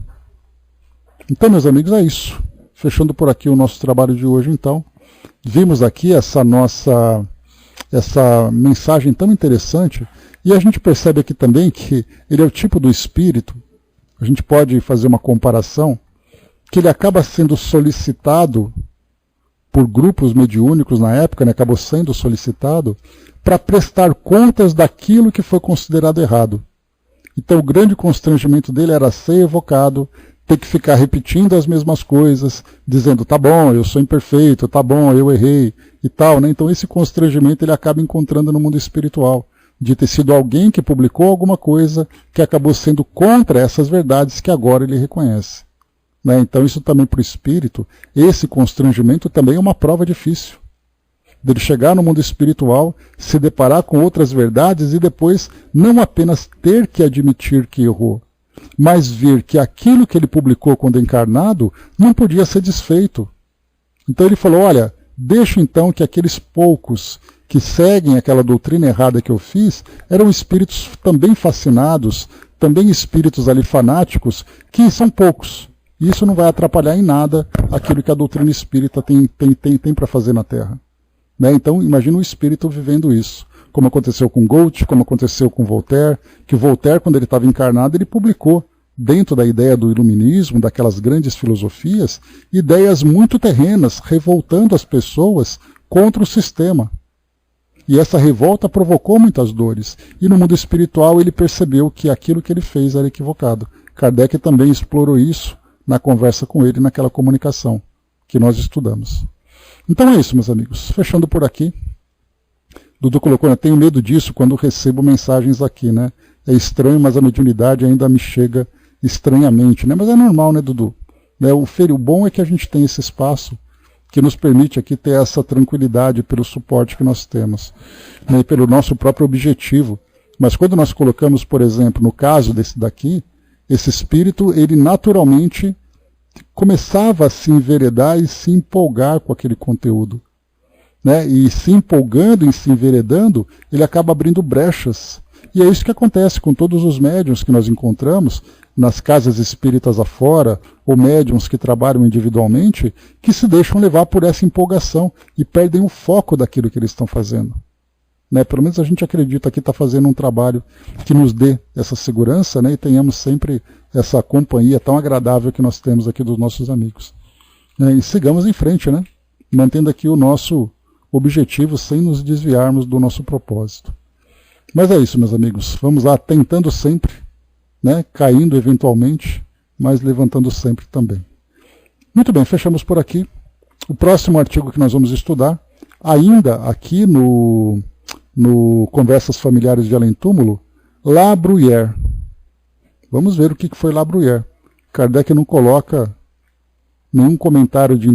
A: Então, meus amigos, é isso. Fechando por aqui o nosso trabalho de hoje, então. Vimos aqui essa mensagem tão interessante, e a gente percebe aqui também que ele é o tipo do espírito, a gente pode fazer uma comparação, que ele acaba sendo solicitado por grupos mediúnicos na época, acabou sendo solicitado para prestar contas daquilo que foi considerado errado. Então o grande constrangimento dele era ser evocado, ter que ficar repetindo as mesmas coisas, dizendo, tá bom, eu sou imperfeito, tá bom, eu errei e tal, né? Então esse constrangimento ele acaba encontrando no mundo espiritual, de ter sido alguém que publicou alguma coisa que acabou sendo contra essas verdades que agora ele reconhece. Né? Então isso também para o espírito, esse constrangimento também é uma prova difícil. Dele chegar no mundo espiritual, se deparar com outras verdades e depois não apenas ter que admitir que errou, mas ver que aquilo que ele publicou quando encarnado não podia ser desfeito. Então ele falou, olha, deixo então que aqueles poucos que seguem aquela doutrina errada que eu fiz, eram espíritos também fascinados, também espíritos ali fanáticos, que são poucos. E isso não vai atrapalhar em nada aquilo que a doutrina espírita tem para fazer na Terra. Né? Então imagina o espírito vivendo isso. Como aconteceu com Goethe, como aconteceu com Voltaire, que Voltaire, quando ele estava encarnado, ele publicou, dentro da ideia do iluminismo, daquelas grandes filosofias, ideias muito terrenas, revoltando as pessoas contra o sistema. E essa revolta provocou muitas dores. E no mundo espiritual ele percebeu que aquilo que ele fez era equivocado. Kardec também explorou isso na conversa com ele, naquela comunicação que nós estudamos. Então é isso, meus amigos. Fechando por aqui. Dudu colocou, eu tenho medo disso quando recebo mensagens aqui, né? É estranho, mas a mediunidade ainda me chega estranhamente, né? Mas é normal, né, Dudu? O bom é que a gente tem esse espaço que nos permite aqui ter essa tranquilidade pelo suporte que nós temos, né? E pelo nosso próprio objetivo. Mas quando nós colocamos, por exemplo, no caso desse daqui, esse espírito, ele naturalmente começava a se enveredar e se empolgar com aquele conteúdo. Né? E se empolgando e se enveredando, ele acaba abrindo brechas. E é isso que acontece com todos os médiuns que nós encontramos nas casas espíritas afora, ou médiuns que trabalham individualmente, que se deixam levar por essa empolgação e perdem o foco daquilo que eles estão fazendo. Né? Pelo menos a gente acredita que está fazendo um trabalho que nos dê essa segurança, né? E tenhamos sempre essa companhia tão agradável que nós temos aqui dos nossos amigos. E sigamos em frente, né? Mantendo aqui o nosso objetivo sem nos desviarmos do nosso propósito. Mas é isso, meus amigos. Vamos lá, tentando sempre, né? Caindo eventualmente, mas levantando sempre também. Muito bem, fechamos por aqui. O próximo artigo que nós vamos estudar, ainda aqui no Conversas Familiares de Além Túmulo, La Bruyère. Vamos ver o que foi La Bruyère. Kardec não coloca nenhum comentário de